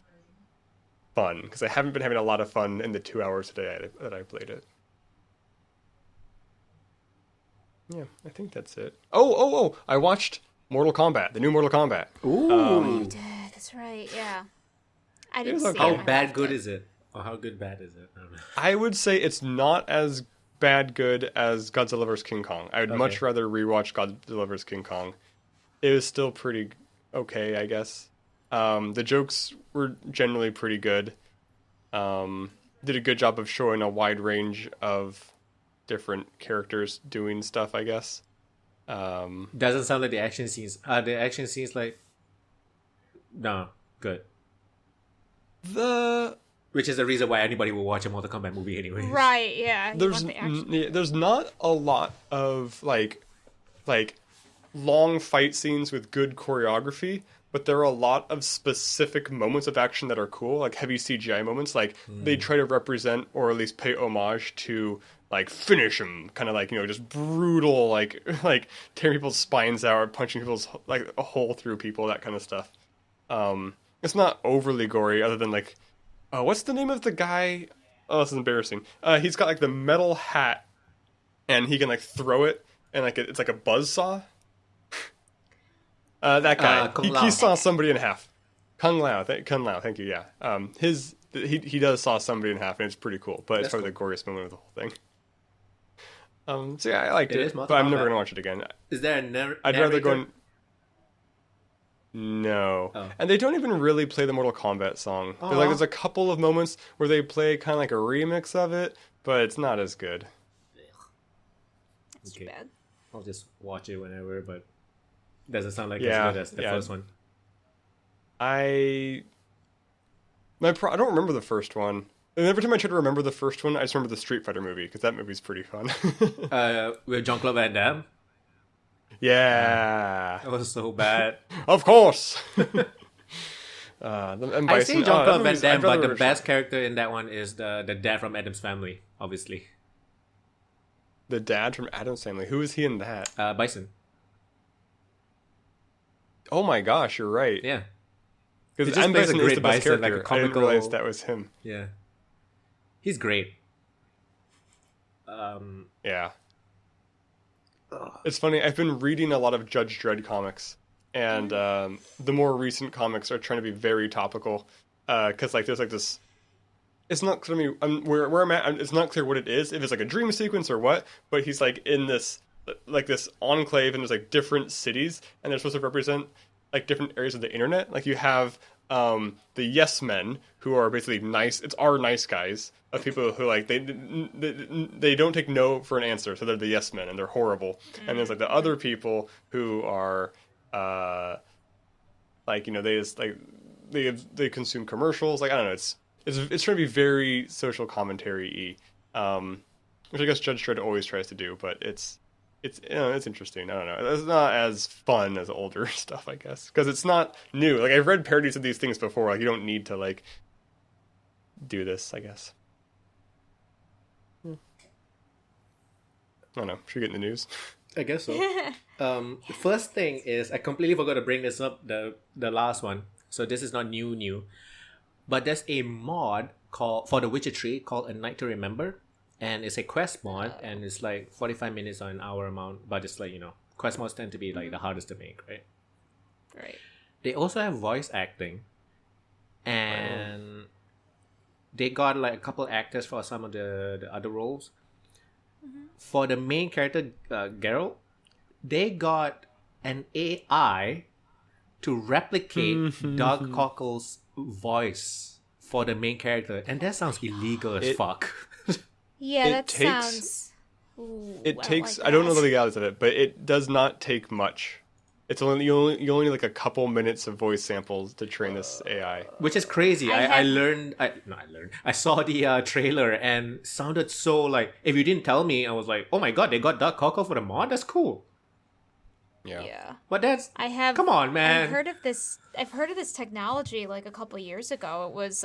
fun. Because I haven't been having a lot of fun in the 2 hours today that I played it. Yeah, I think that's it. Oh! I watched Mortal Kombat, the new Mortal Kombat. Ooh. You did. That's right. Yeah. I didn't okay. see How it. bad good is it? Or how good bad is it? I don't know. I would say it's not as bad good as Godzilla vs. King Kong. I would much rather rewatch Godzilla vs. King Kong. It was still pretty okay, I guess. The jokes were generally pretty good. Did a good job of showing a wide range of different characters doing stuff, I guess. Doesn't sound like the action scenes. The action scenes like no good. Which is the reason why anybody will watch a Mortal Kombat movie anyway. Right, yeah. There's not a lot of like long fight scenes with good choreography, but there are a lot of specific moments of action that are cool, like heavy CGI moments. Like they try to represent or at least pay homage to like finish him, kind of like, you know, just brutal, like tearing people's spines out, or punching people's like a hole through people, that kind of stuff. It's not overly gory, other than like, what's the name of the guy? Oh, this is embarrassing. He's got like the metal hat, and he can like throw it, and like it's like a buzzsaw. That guy, he saw somebody in half. Kung Lao, thank you. Yeah, he does saw somebody in half, and it's pretty cool. But it's probably the goriest moment of the whole thing. So yeah, I liked it, but I'm never gonna watch it again. Is there a I'd rather go. No. Oh. And they don't even really play the Mortal Kombat song. There's a couple of moments where they play kind of like a remix of it, but it's not as good. too bad. I'll just watch it whenever, but doesn't sound like Yeah, as good as the first one. I don't remember the first one. And every time I try to remember the first one, I just remember the Street Fighter movie, because that movie's pretty fun. With Jean-Claude Van Damme. Yeah. That was so bad. Of course. I say Jean-Claude Van Damme, but the best character in that one is the dad from Addams Family, obviously. The dad from Addams Family. Who is he in that? Bison. Oh my gosh, you're right. Yeah. Because He just M. plays a Bison is great the best Bison, character. like a comical- I didn't realize that was him. Yeah. He's great. Yeah. It's funny, I've been reading a lot of Judge Dredd comics, and the more recent comics are trying to be very topical, because like there's like this. It's not clear to me where I'm at. It's not clear what it is, if it's like a dream sequence or what. But he's like in this enclave, and there's like different cities, and they're supposed to represent like different areas of the internet. Like you have the yes men, who are basically nice. It's our nice guys, of people who like they don't take no for an answer, so they're the yes men, and they're horrible. And there's like the other people who are like, you know, they just like they consume commercials. Like I don't know, it's trying to be very social commentary-y, which I guess Judge Dredd always tries to do, but it's you know, it's interesting. I don't know. It's not as fun as older stuff, I guess, because it's not new. Like I've read parodies of these things before. Like you don't need to like do this, I guess. I don't know. Should we get in the news? I guess so. The first thing is, I completely forgot to bring this up, the last one. So this is not new. But there's a mod for The Witcher 3 called A Night to Remember. And it's a quest mod, and it's like 45 minutes or an hour amount. But it's like, you know, quest mods tend to be like the hardest to make, right? Right. They also have voice acting. And they got like a couple actors for some of the other roles. For the main character, Geralt, they got an AI to replicate Doug Cockle's voice for the main character. And that sounds illegal as fuck. Yeah, It that takes- sounds. Ooh, It takes. like I don't know the that. legalities of it, but it does not take much. It's only you only need like a couple minutes of voice samples to train this AI. Which is crazy. I I saw the trailer and sounded so like, if you didn't tell me, I was like, oh my god, they got Doug Cockle for the mod? That's cool. Yeah. But that's, I have. come on, man. I've heard of this technology like a couple years ago. It was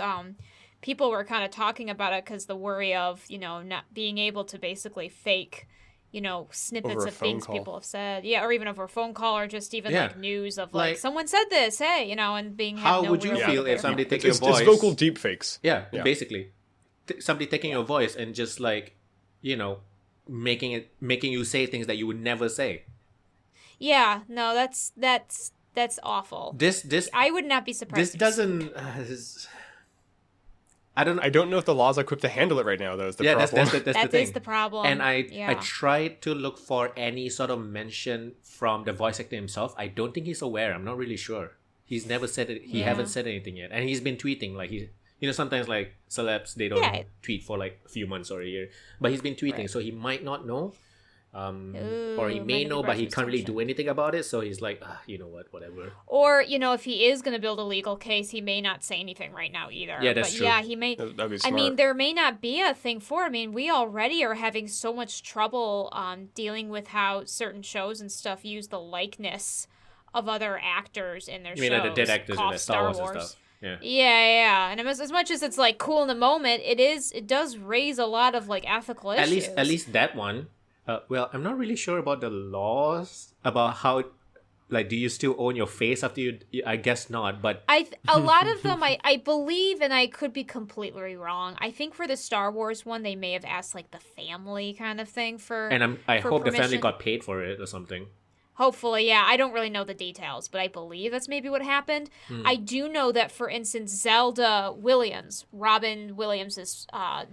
people were kind of talking about it because the worry of, you know, not being able to basically fake, you know, snippets Over a of phone things call. people have said. Yeah, or even over a phone call, or just even Yeah. like news of Like- like someone said this, hey, you know, and being How have no would you real feel way if to somebody verify. take your It's voice? vocal deepfakes. Yeah, Yeah. basically. Somebody taking your voice and just like, you know, making you say things that you would never say. Yeah, no, that's awful. This I would not be surprised. this if- doesn't. I don't. I don't know if the law's equipped to handle it right now, though. Is the Yeah, problem. that's the That thing. is the problem. And I Yeah. tried to look for any sort of mention from the voice actor himself. I don't think he's aware. I'm not really sure. He's never said it. He Yeah. haven't said anything yet, and he's been tweeting like he. You know, sometimes like celebs, they don't Yeah. tweet for like a few months or a year, but he's been tweeting, Right. so he might not know, or he Ooh, may might know, be but he brush can't really assumption. do anything about it. So he's like, you know what, whatever. Or, you know, if he is going to build a legal case, he may not say anything right now either. Yeah, that's but true. yeah, he may. That'd be I smart. mean, there may not be a thing for it. I mean, we already are having so much trouble dealing with how certain shows and stuff use the likeness of other actors in their You mean shows. like the dead actors in Cough, the Star Wars and stuff? Yeah. Yeah. And as much as it's like cool in the moment, it does raise a lot of like ethical issues. At least that one. Well, I'm not really sure about the laws about how, like, do you still own your face after you? I guess not, but A lot of them, I believe, and I could be completely wrong. I think for the Star Wars one, they may have asked like the family kind of thing for. and I for hope the family permission. got paid for it or something. Hopefully, yeah. I don't really know the details, but I believe that's maybe what happened. I do know that, for instance, Zelda Williams, Robin Williams'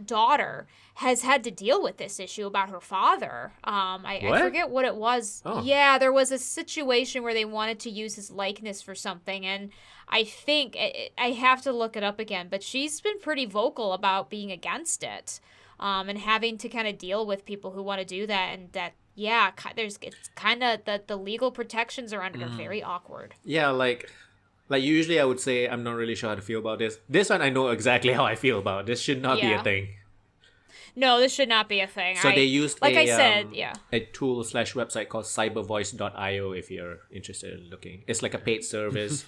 daughter, has had to deal with this issue about her father. I What? forget what it was. Oh. Yeah, there was a situation where they wanted to use his likeness for something, and I think I have to look it up again, but she's been pretty vocal about being against it. and having to kind of deal with people who want to do that, and that it's kind of the legal protections around it are very awkward. Yeah, like usually I would say I'm not really sure how to feel about this. This one I know exactly how I feel about. This should not be a thing. No, this should not be a thing. So they used like a, I said, a tool/website called cybervoice.io if you're interested in looking. It's like a paid service.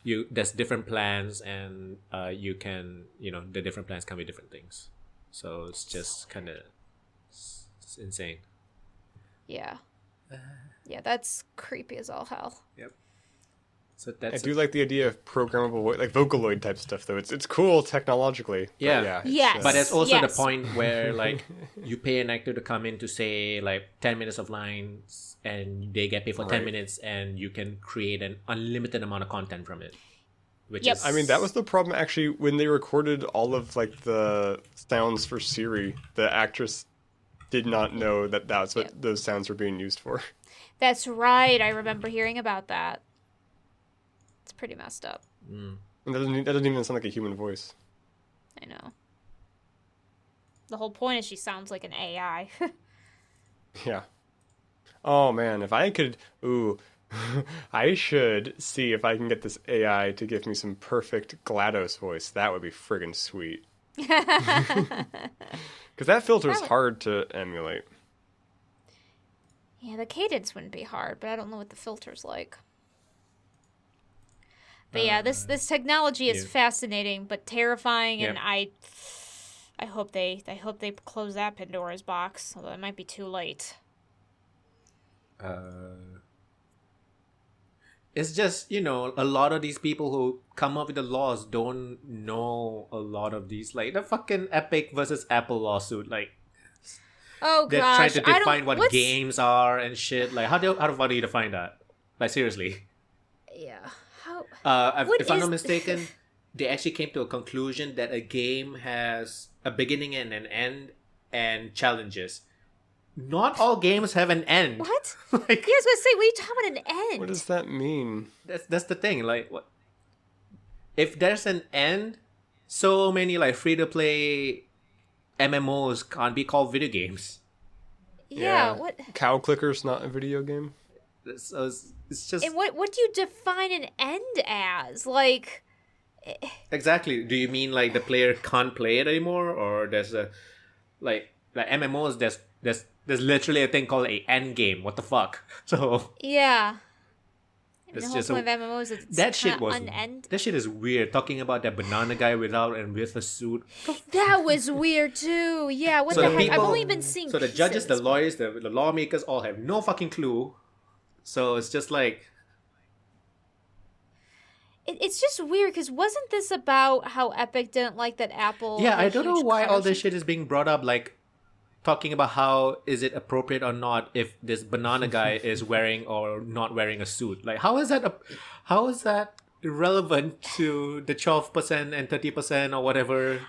There's different plans, and you can, the different plans can be different things. So it's just kind of insane. Yeah. Yeah, that's creepy as all hell. Yep. So that's I do like the idea of programmable, like Vocaloid type stuff, though. It's cool technologically. Yeah. Yes. But it's also the point where, like, you pay an actor to come in to say, like, 10 minutes of lines, and they get paid for 10 minutes, and you can create an unlimited amount of content from it. Which is... I mean, that was the problem, actually, when they recorded all of, like, the sounds for Siri. The actress did not know that that's what those sounds were being used for. That's right. I remember hearing about that. It's pretty messed up. And that doesn't even sound like a human voice. I know. The whole point is she sounds like an AI. Yeah. Oh, man, if I could... Ooh... I should see if I can get this AI to give me some perfect GLaDOS voice. That would be friggin' sweet. Because that filter is hard to emulate. Yeah, the cadence wouldn't be hard, but I don't know what the filter's like. But yeah, this technology is fascinating but terrifying, and I hope they close that Pandora's box, although it might be too late. It's just, a lot of these people who come up with the laws don't know a lot of these, like the fucking Epic versus Apple lawsuit, like. Oh they're gosh, trying to define what games are and shit. Like, how do you define that? Like, seriously. Yeah. If I'm not mistaken, they actually came to a conclusion that a game has a beginning and an end and challenges. Not all games have an end. What? Like, I was gonna say, what are you talking about, an end? What does that mean? That's the thing. Like, what? If there's an end, so many like free-to-play MMOs can't be called video games. Yeah. What? Cow Clicker's not a video game. So it's just. And what do you define an end as? Like. Exactly. Do you mean like the player can't play it anymore, or there's a like MMOs? There's literally a thing called a end game. What the fuck? So yeah. It's the whole just point of MMOs is it's that shit was unend. That shit is weird. Talking about that banana guy without and with a suit. That was weird too. Yeah. What the heck? I've only been seeing. So the judges, the lawyers, the lawmakers all have no fucking clue. So it's just like. It's just weird because wasn't this about how Epic didn't like that Apple? Yeah, I don't know why all this shit is being brought up. Like. Talking about how is it appropriate or not if this banana guy is wearing or not wearing a suit. Like, how is that irrelevant to the 12% and 30% or whatever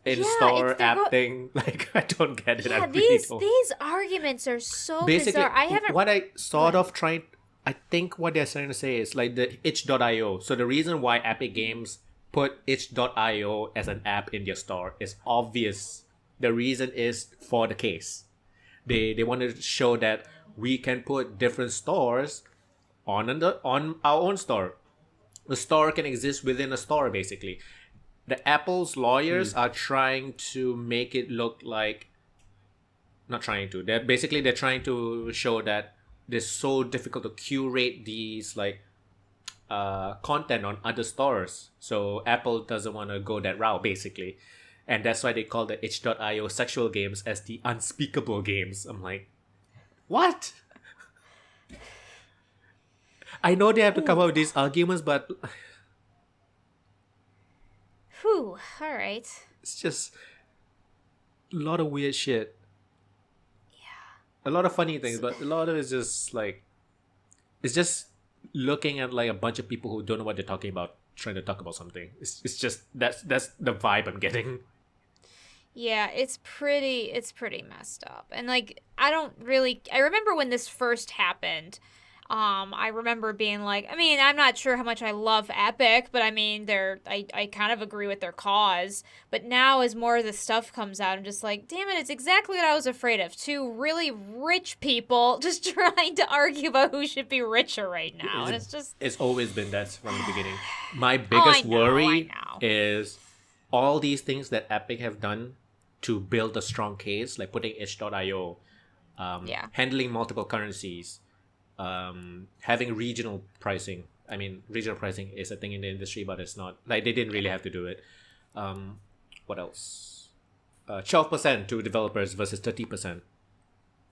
in-store app thing? Like, I don't get it. Yeah, I really don't. These arguments are so basically bizarre. What I think what they're trying to say is like the itch.io. So the reason why Epic Games put itch.io as an app in their store is obvious. The reason is for the case. They wanted to show that we can put different stores on our own store. The store can exist within a store, basically. The Apple's lawyers are trying to make it look like... Not trying to. They're trying to show that it's so difficult to curate these like content on other stores. So Apple doesn't want to go that route, basically. And that's why they call the itch.io sexual games as the unspeakable games. I'm like, what? I know they have to come up with these arguments, but... Whew, alright. It's just a lot of weird shit. Yeah. A lot of funny things, but a lot of it's just like... It's just looking at like a bunch of people who don't know what they're talking about, trying to talk about something. It's just... That's the vibe I'm getting. Yeah, it's pretty messed up. And like I remember when this first happened, I remember being like, I mean, I'm not sure how much I love Epic, but I mean, I kind of agree with their cause. But now, as more of this stuff comes out, I'm just like, damn it, it's exactly what I was afraid of. Two really rich people just trying to argue about who should be richer right now. And it's just... It's always been that from the beginning. My biggest worry is all these things that Epic have done to build a strong case, like putting itch.io, handling multiple currencies, having regional pricing. I mean, regional pricing is a thing in the industry, but it's not like they didn't really have to do it. What else? 12% to developers versus 30%.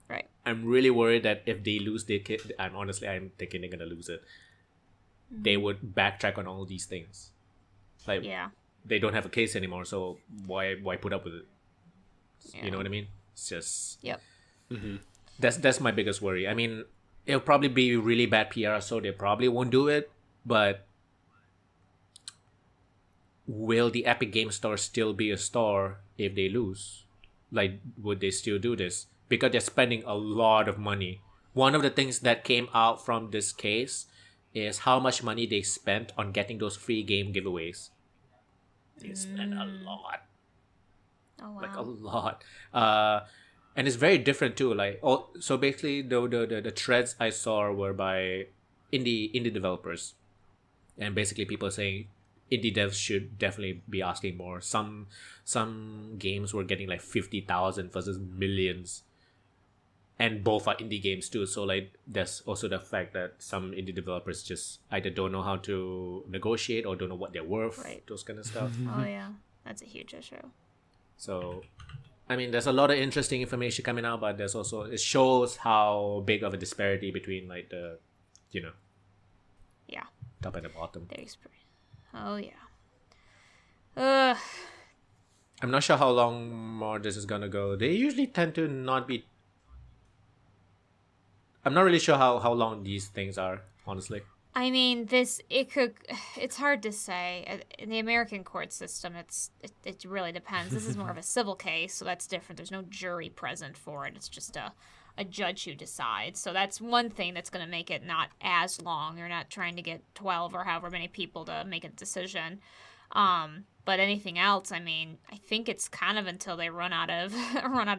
Right. I'm really worried that if they lose their kit, I'm thinking they're gonna lose it. They would backtrack on all these things. Like, they don't have a case anymore, so why put up with it? You know what I mean? It's just that's my biggest worry. I mean, it'll probably be really bad PR, so they probably won't do it. But will the Epic Game Store still be a store if they lose? Like, would they still do this? Because they're spending a lot of money. One of the things that came out from this case is how much money they spent on getting those free game giveaways. They spent a lot. Oh, wow. Like a lot. And it's very different too. Like, so basically the threads I saw were by indie developers. And basically people saying indie devs should definitely be asking more. Some games were getting like 50,000 versus millions. And both are indie games too. So like there's also the fact that some indie developers just either don't know how to negotiate or don't know what they're worth. Right. Those kind of stuff. Oh yeah. That's a huge issue. So, I mean, there's a lot of interesting information coming out, but there's also, it shows how big of a disparity between like the, top and the bottom. Oh yeah. I'm not sure how long more this is gonna go. They usually tend to not be. I'm not really sure how long these things are, honestly. I mean, it's hard to say. In the American court system, it really depends. This is more of a civil case, so that's different. There's no jury present for it. It's just a judge who decides. So that's one thing that's going to make it not as long. You're not trying to get 12 or however many people to make a decision. But anything else, I mean, I think it's kind of until they run out of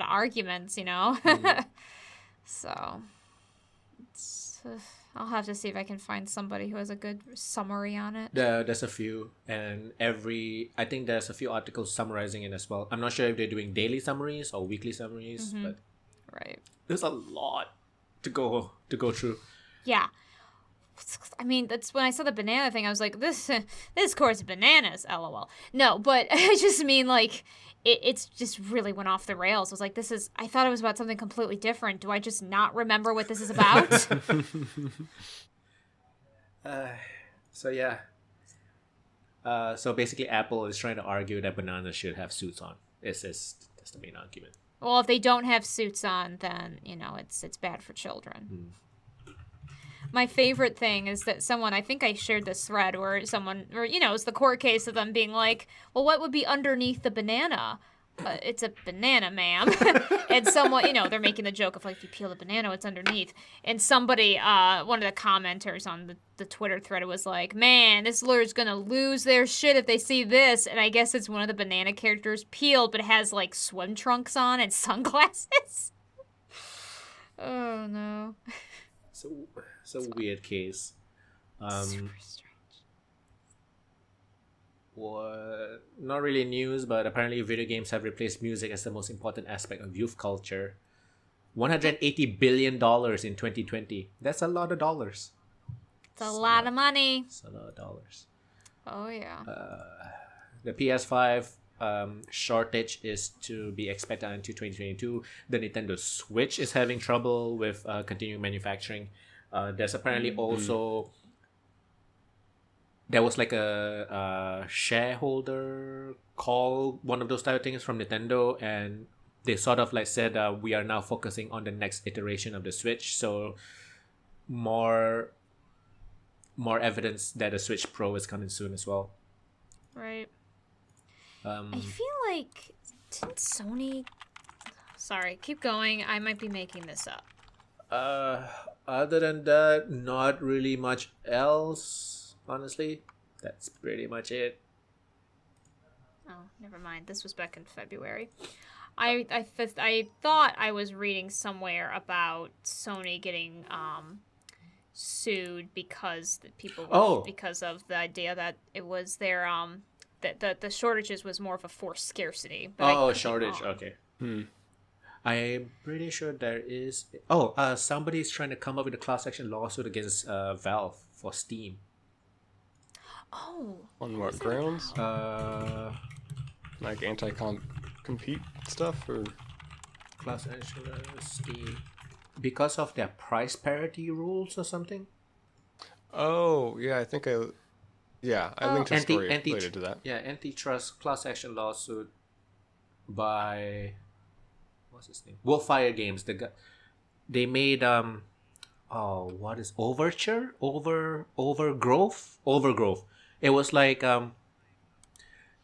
arguments, So it's... I'll have to see if I can find somebody who has a good summary on it. There's a few, and I think there's a few articles summarizing it as well. I'm not sure if they're doing daily summaries or weekly summaries, but there's a lot to go through. Yeah. I mean, that's when I saw the banana thing, I was like, this court's bananas, lol. No, but I just mean, like, it's just really went off the rails. I was like, I thought it was about something completely different. Do I just not remember what this is about? So basically Apple is trying to argue that bananas should have suits on. That's the main argument. Well, if they don't have suits on, then, it's bad for children. My favorite thing is that I think I shared this thread where it's the court case of them being like, well, what would be underneath the banana? It's a banana, ma'am. And someone, they're making the joke of like, if you peel the banana, what's underneath? And somebody, one of the commenters on the Twitter thread was like, man, this lawyer's going to lose their shit if they see this. And I guess it's one of the banana characters peeled, but it has like swim trunks on and sunglasses. Oh, no. It's a weird case. Super strange. What? Not really news, but apparently video games have replaced music as the most important aspect of youth culture. $180 billion in 2020. That's a lot of dollars. It's a lot of money. It's a lot of dollars. Oh, yeah. The PS5 shortage is to be expected until 2022. The Nintendo Switch is having trouble with continuing manufacturing. There's apparently also... There was like a shareholder call, one of those type of things from Nintendo, and they sort of like said, we are now focusing on the next iteration of the Switch. So more evidence that the Switch Pro is coming soon as well. Right. I feel like, didn't Sony... Sorry, keep going. I might be making this up. Other than that, not really much else. Honestly, that's pretty much it. Oh, never mind. This was back in February. I thought I was reading somewhere about Sony getting sued because because of the idea that it was their that the shortages was more of a forced scarcity. But shortage. Okay. I'm pretty sure there is. Somebody's trying to come up with a class action lawsuit against Valve for Steam. Oh. On what grounds? Like anti-compete stuff, or Class action Steam because of their price parity rules or something. Oh yeah, I think I linked a story related to that. Yeah, antitrust class action lawsuit by what's his name? Wolfire Games. They made what is Overgrowth. It was like a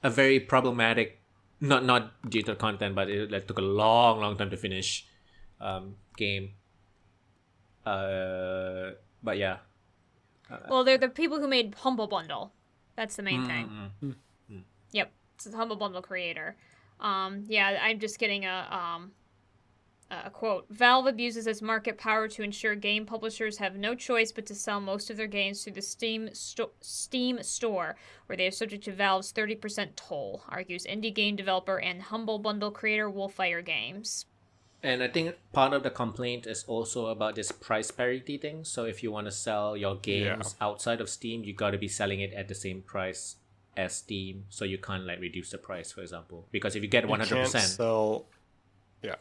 very problematic, not due to the content, but it took a long time to finish game. But yeah. Well, they're the people who made Humble Bundle. That's the main thing. Yep, it's the Humble Bundle creator. Yeah, I'm just getting a quote. Valve abuses its market power to ensure game publishers have no choice but to sell most of their games through the Steam store, where they are subject to Valve's 30% toll, argues indie game developer and Humble Bundle creator Wolfire Games. And I think part of the complaint is also about this price parity thing. So if you want to sell your games outside of Steam, you got to be selling it at the same price as Steam. So you can't like reduce the price, for example. Because if you get 100%... You can't sell... Yeah.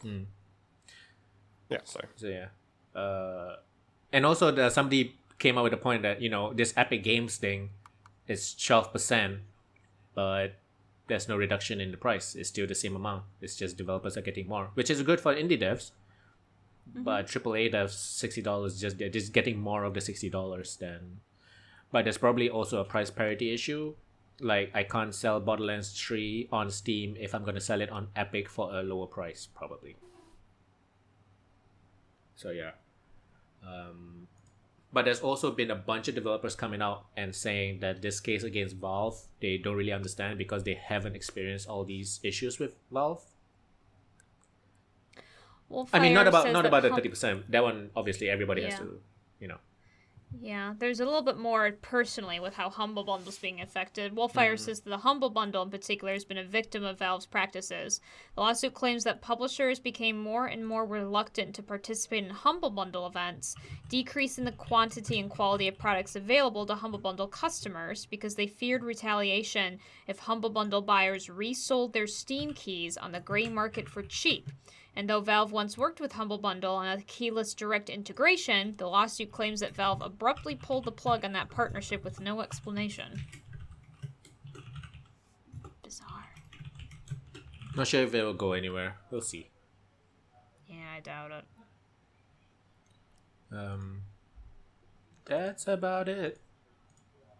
Yeah, sorry. So yeah. And also somebody came up with the point that, this Epic Games thing is 12%, but there's no reduction in the price. It's still the same amount. It's just developers are getting more, which is good for indie devs. But AAA devs, $60, they're just getting more of the $60 then. But there's probably also a price parity issue. Like, I can't sell Borderlands 3 on Steam if I'm going to sell it on Epic for a lower price, probably. So yeah. But there's also been a bunch of developers coming out and saying that this case against Valve, they don't really understand because they haven't experienced all these issues with Valve. Well, I mean, not about the 30%. That one, obviously, everybody has to, Yeah, there's a little bit more personally with how Humble Bundle's being affected. Wolfire says that the Humble Bundle in particular has been a victim of Valve's practices. The lawsuit claims that publishers became more and more reluctant to participate in Humble Bundle events, decreasing the quantity and quality of products available to Humble Bundle customers because they feared retaliation if Humble Bundle buyers resold their Steam keys on the gray market for cheap. And though Valve once worked with Humble Bundle on a keyless direct integration, the lawsuit claims that Valve abruptly pulled the plug on that partnership with no explanation. Bizarre. Not sure if it will go anywhere. We'll see. Yeah, I doubt it. That's about it.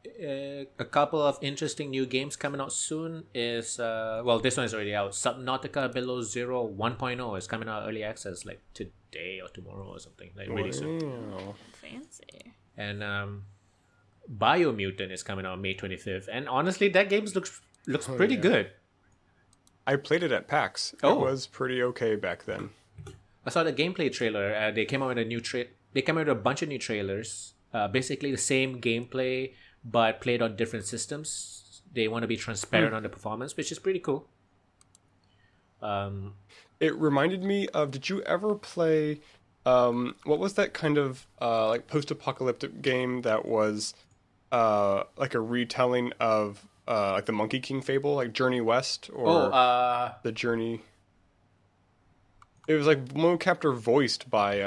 A couple of interesting new games coming out soon is this one is already out. Subnautica Below Zero 1.0 is coming out early access like today or tomorrow or something, like really soon. Fancy. And Biomutant is coming out May 25th, and honestly that game looks pretty good. I played it at PAX. It was pretty okay back then. I saw the gameplay trailer. They came out with They came out with a bunch of new trailers. Basically the same gameplay, but played on different systems. They want to be transparent on the performance, which is pretty cool. It reminded me of, did you ever play, what was that kind of like post-apocalyptic game that was like a retelling of like the Monkey King fable, like Journey West, or The Journey? It was like mocaptor voiced by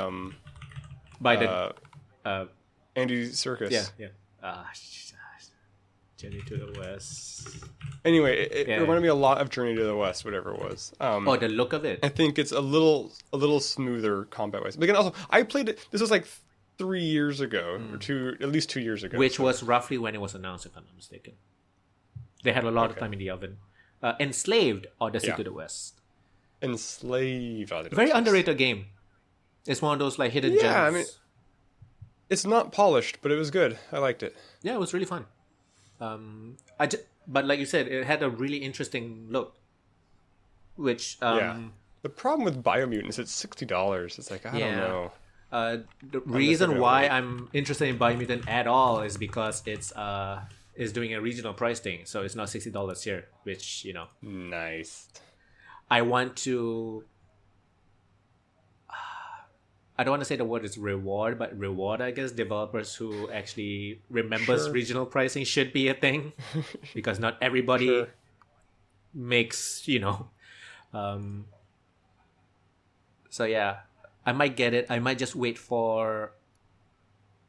Andy Serkis. Yeah. Journey to the West. Anyway, it reminded me a lot of Journey to the West, whatever it was. The look of it. I think it's a little smoother combat-wise. But again, also, I played it. This was like 3 years ago, or at least 2 years ago. Which was roughly when it was announced, if I'm not mistaken. They had a lot of time in the oven. Enslaved Odyssey to the West. Enslaved Odyssey. Very underrated game. It's one of those like hidden Yeah, gems. I mean, it's not polished, but it was good. I liked it. Yeah, it was really fun. But like you said, it had a really interesting look. Which Yeah. The problem with Biomutant is it's $60. It's like, I don't know. The reason why I'm interested in Biomutant at all is because it's is doing a regional price thing, so it's not $60 here. Which Nice. I want to. I don't want to say the word is reward, but reward, I guess, developers who actually remembers regional pricing should be a thing, because not everybody makes, So yeah, I might get it. I might just wait for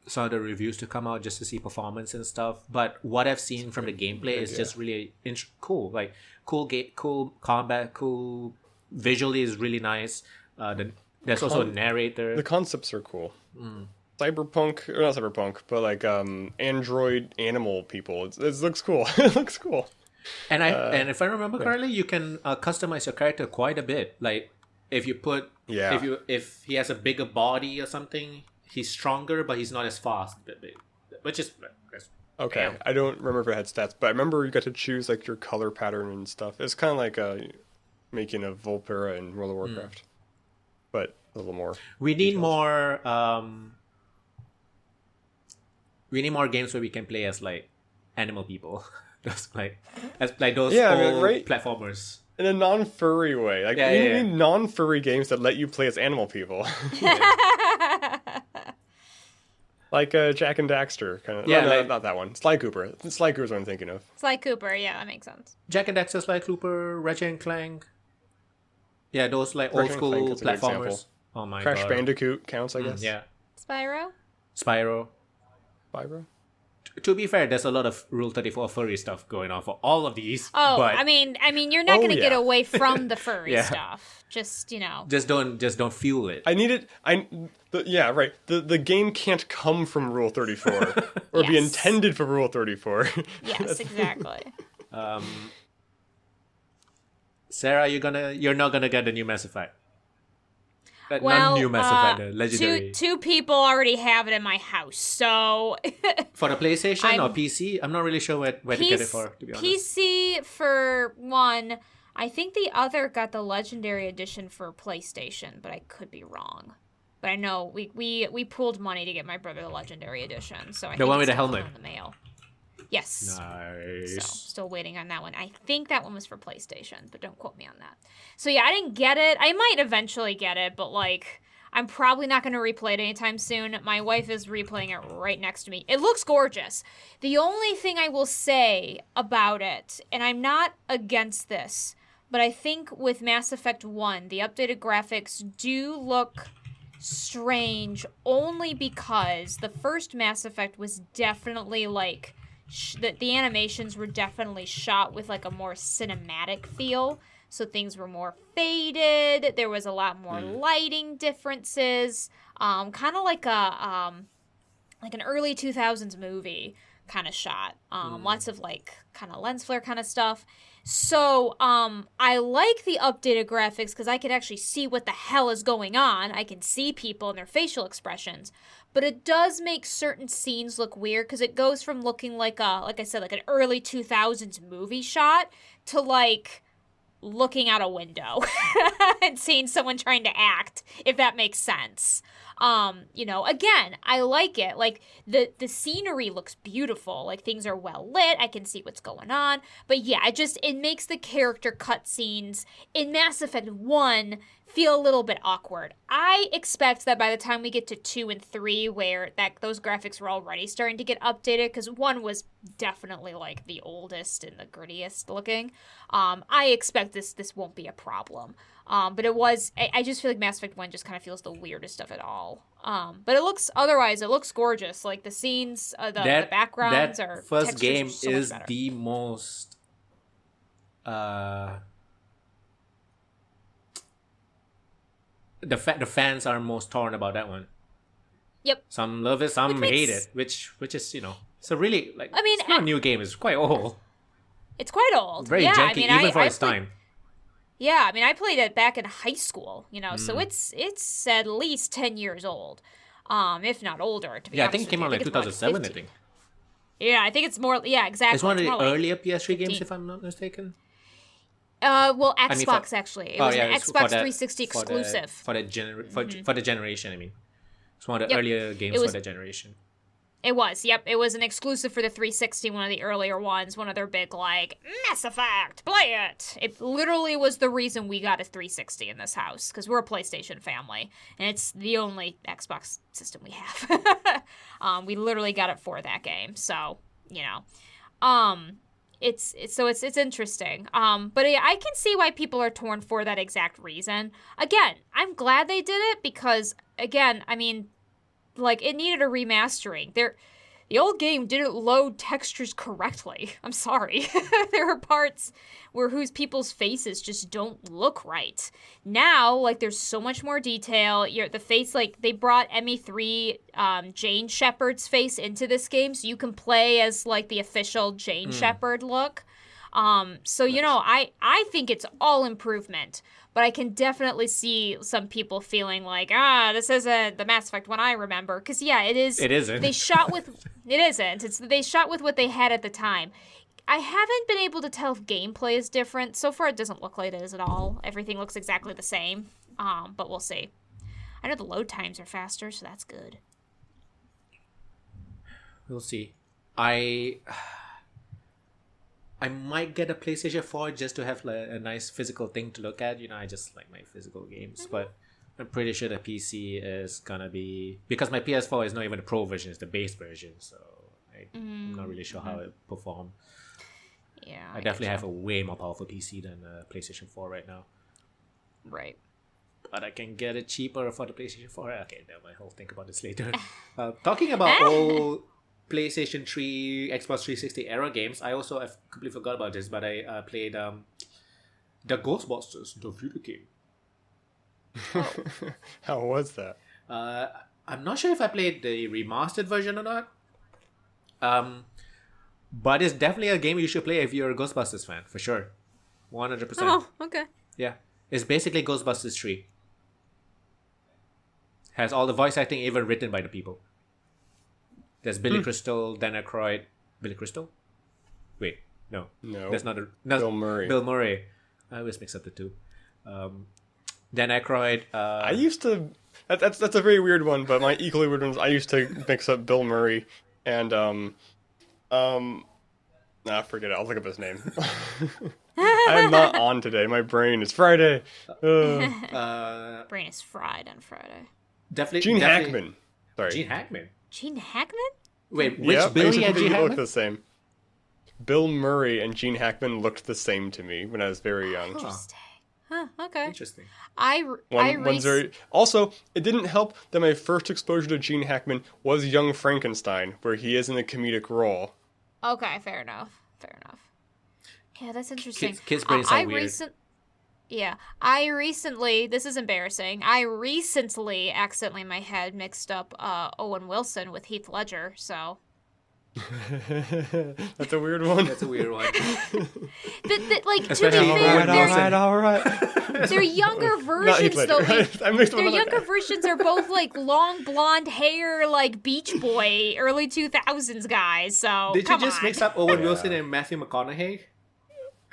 some of the reviews to come out just to see performance and stuff. But what I've seen from the gameplay is just really cool. Like cool combat, cool visually is really nice. There's also a narrator. The concepts are cool. Cyberpunk, or not cyberpunk, but like android animal people. It looks cool. It looks cool. And if I remember correctly, you can customize your character quite a bit. Like if you put if he has a bigger body or something, he's stronger, but he's not as fast. Which is okay. Damn. I don't remember if it had stats, but I remember you got to choose like your color pattern and stuff. It's kind of like making a Volpera in World of Warcraft. But a little more. We need more. We need more games where we can play as like animal people, those those old platformers in a non-furry way. Like you need non-furry games that let you play as animal people. Like Jack and Daxter kind of. Yeah, not that one. Sly Cooper. Sly Cooper's what I'm thinking of. Sly Cooper, yeah, that makes sense. Jack and Daxter, Sly Cooper, Ratchet and Clank. Yeah, those like old school platformers. Oh my god. Crash Bandicoot counts, I guess. Yeah. Spyro. Spyro. To be fair, there's a lot of Rule 34 furry stuff going on for all of these. Oh, but... I mean, you're not going to get away from the furry stuff. Just Just don't fuel it. I need it. Right. The game can't come from Rule 34 or be intended for Rule 34. Yes, exactly. Sarah, you're not gonna get the new Mass Effect. Well, not new Mass Effect, the Legendary. Two people already have it in my house, so... For the PlayStation or PC? I'm not really sure where to get it for, to be honest. PC for one. I think the other got the Legendary Edition for PlayStation, but I could be wrong. But I know we pooled money to get my brother the Legendary Edition, so I think one with the helmet in the mail. Yes. Nice. So, still waiting on that one. I think that one was for PlayStation, but don't quote me on that. So yeah, I didn't get it. I might eventually get it, but like, I'm probably not going to replay it anytime soon. My wife is replaying it right next to me. It looks gorgeous. The only thing I will say about it, and I'm not against this, but I think with Mass Effect 1, the updated graphics do look strange only because the first Mass Effect was definitely like... the animations were definitely shot with like a more cinematic feel, so things were more faded. There was a lot more lighting differences, kind of like an early 2000s movie kind of shot. Lots of like kind of lens flare kind of stuff. So I like the updated graphics because I can actually see what the hell is going on. I can see people and their facial expressions. But it does make certain scenes look weird because it goes from looking like I said, like an early 2000s movie shot to like looking out a window and seeing someone trying to act, if that makes sense. Again, I like it. Like the scenery looks beautiful. Like things are well lit. I can see what's going on. But yeah, it makes the character cutscenes in Mass Effect 1 feel a little bit awkward. I expect that by the time we get to 2 and 3, where those graphics were already starting to get updated, because 1 was definitely like the oldest and the grittiest looking. I expect this won't be a problem. But it was, I just feel like Mass Effect 1 just kind of feels the weirdest of it all. But it looks gorgeous. Like the scenes, the backgrounds are first game so is the most the fans are most torn about that one. Yep. Some love it, some hate it, which is it's a really it's not a new game. It's quite old. It's quite old. Very janky, even for its time. Yeah, I mean, I played it back in high school, so Mm. it's at least 10 years old, if not older, to be Yeah, I honest think it with came you. out like it's more 2007, I 15. think. Yeah, I think it's more, yeah, exactly. It's one of the more like earlier PS3 games, 15. if I'm not mistaken. Well, I mean, for- Xbox, actually. It was an it's Xbox for that- 360 for exclusive. for the generation. I mean, it's one of the Yep. earlier games It was- for that generation. It was, yep. It was an exclusive for the 360, one of the earlier ones, one of their big, like, Mass Effect, play it! It literally was the reason we got a 360 in this house, because we're a PlayStation family, and it's the only Xbox system we have. We literally got it for that game, so, it's interesting. But yeah, I can see why people are torn for that exact reason. Again, I'm glad they did it, because, again, I mean, like, it needed a remastering. The old game didn't load textures correctly. I'm sorry. There are parts whose people's faces just don't look right. Now, like, there's so much more detail. The face, like, they brought ME3 Jane Shepard's face into this game, so you can play as, like, the official Jane Shepard look. So, I think it's all improvement. But I can definitely see some people feeling like, this isn't the Mass Effect one I remember. Because, yeah, it is. It isn't. They shot with... It isn't. They shot with what they had at the time. I haven't been able to tell if gameplay is different. So far, it doesn't look like it is at all. Everything looks exactly the same. But we'll see. I know the load times are faster, so that's good. We'll see. I might get a PlayStation 4 just to have like a nice physical thing to look at. I just like my physical games, but I'm pretty sure the PC is gonna be, because my PS4 is not even the Pro version; it's the base version. So I'm not really sure how it perform. Yeah, I definitely have a way more powerful PC than a PlayStation 4 right now. Right. But I can get it cheaper for the PlayStation 4. Okay, never mind. I'll think about this later. Talking about old PlayStation 3, Xbox 360 era games, I completely forgot about this, but I played the Ghostbusters, the video game. How was that? I'm not sure if I played the remastered version or not. But it's definitely a game you should play if you're a Ghostbusters fan, for sure. 100%. Oh, okay. Yeah. It's basically Ghostbusters 3. Has all the voice acting even written by the people. There's Billy Crystal, Dan Aykroyd. Billy Crystal? Wait, no. No. That's not Bill Murray. Bill Murray. I always mix up the two. Dan Aykroyd. I used to... That's a very weird one, but my equally weird ones, I used to mix up Bill Murray and... forget it. I'll look up his name. I'm not on today. My brain is Friday. Brain is fried on Friday. Gene Hackman. Sorry. Gene Hackman? Gene Hackman? Wait, which Yep, Billy and Gene looked Hackman? the same. Bill Murray and Gene Hackman looked the same to me when I was very young. Interesting. Huh, okay. Interesting. One's very... Also, it didn't help that my first exposure to Gene Hackman was Young Frankenstein, where he is in a comedic role. Okay, fair enough. Yeah, that's interesting. Kids' brains are weird. I recently, this is embarrassing, accidentally in my head mixed up Owen Wilson with Heath Ledger, so... That's a weird one. That's a weird one. To be Especially fair, all right. their younger versions, though, I mixed their one younger up. versions are both, like, long blonde hair, like, Beach Boy, early 2000s guys, so Did you just on. mix up Owen Wilson and Matthew McConaughey?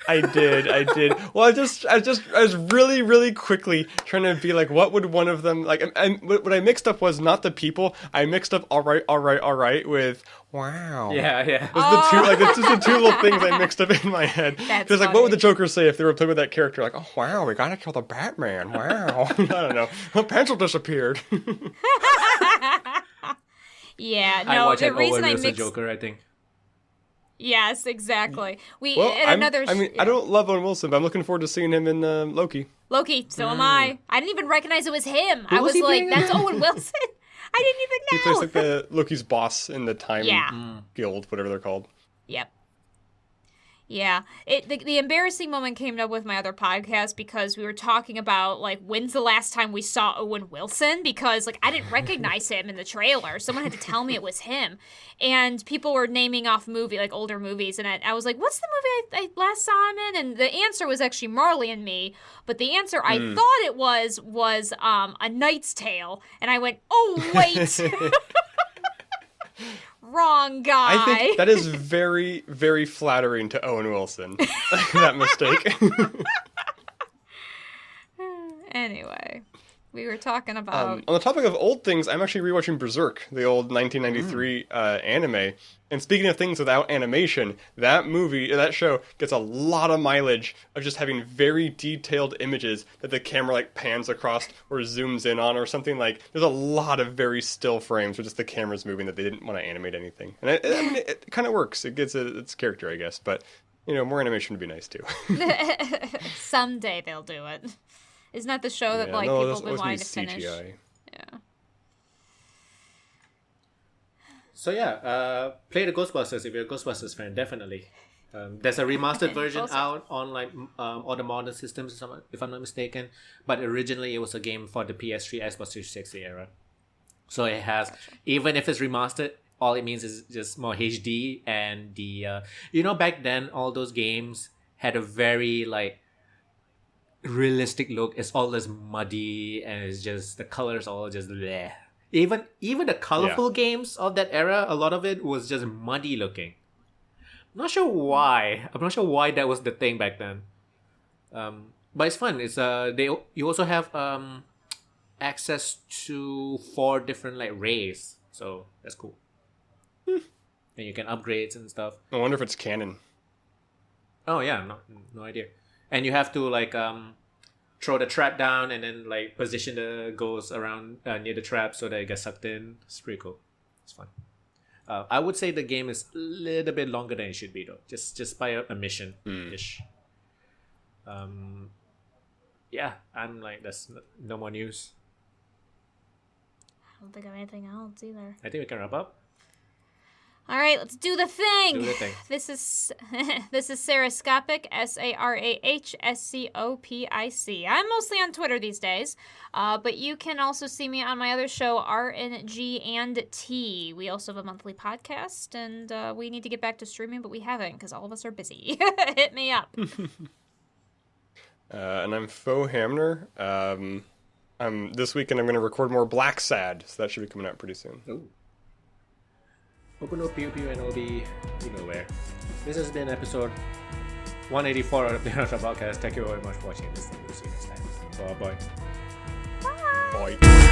I did. Well, I was really, really quickly trying to be like, what would one of them like? And what I mixed up was not the people. I mixed up all right with wow. Yeah. It's just the two little things I mixed up in my head. That's Because like, funny. what would the Joker say if they were playing with that character? Like, oh wow, we gotta kill the Batman. Wow. I don't know. The pencil disappeared. Yeah, I no, watched the an reason Owen I Wilson mixed... Joker, I think. Yes, exactly. Well, I don't love Owen Wilson, but I'm looking forward to seeing him in Loki. Loki, so am I. I didn't even recognize it was him. Who I was was he like, playing? that's Owen Wilson. I didn't He even plays know. like the Loki's boss in the Time Yeah. Guild, whatever they're called. Yep. Yeah, the embarrassing moment came up with my other podcast because we were talking about, like, when's the last time we saw Owen Wilson? Because, like, I didn't recognize him in the trailer. Someone had to tell me it was him. And people were naming off older movies. And I was like, what's the movie I last saw him in? And the answer was actually Marley and Me. But the answer I thought it was A Knight's Tale. And I went, oh, wait. Wrong guy. I think that is very, very flattering to Owen Wilson. That mistake. Anyway, we were talking about... on the topic of old things, I'm actually rewatching Berserk, the old 1993 anime. And speaking of things without animation, that show gets a lot of mileage of just having very detailed images that the camera like pans across or zooms in on or something. Like, there's a lot of very still frames where just the camera's moving that they didn't want to animate anything. And it kind of works. It gets its character, I guess. But, more animation would be nice too. Someday they'll do it. Isn't that the show that people have been wanting to finish? CGI. Yeah. So yeah, play the Ghostbusters if you're a Ghostbusters fan, definitely. There's a remastered version out on all the modern systems, if I'm not mistaken. But originally it was a game for the PS3, Xbox 360 era. So it has, even if it's remastered, all it means is just more HD and the back then all those games had a very realistic look. It's all this muddy and it's just the colors all just bleh. Even the colorful games of that era, a lot of it was just muddy looking. I'm not sure why that was the thing back then. But it's fun. It's you also have access to 4 different rays, so that's cool. And you can upgrade and stuff. I wonder if it's canon. Oh yeah, no idea. And you have to throw the trap down and then position the ghosts around near the trap so that it gets sucked in. It's pretty cool. It's fun. I would say the game is a little bit longer than it should be though. Just by a mission ish. Yeah, I'm that's no more news. I don't think I have anything else either. I think we can wrap up. All right, let's do the thing. Do the thing. This is Sarahscopic, SARAHSCOPIC. I'm mostly on Twitter these days, but you can also see me on my other show, RNG and T. We also have a monthly podcast, and we need to get back to streaming, but we haven't because all of us are busy. Hit me up. And I'm Foehamner. This weekend I'm going to record more Black Sad, so that should be coming out pretty soon. Ooh. Pupunoob, Pupunoob, you know where. This has been episode 184 of the YourToyRobot podcast. Thank you very much for watching this. We'll see you next time. Bye-bye. Bye. Bye.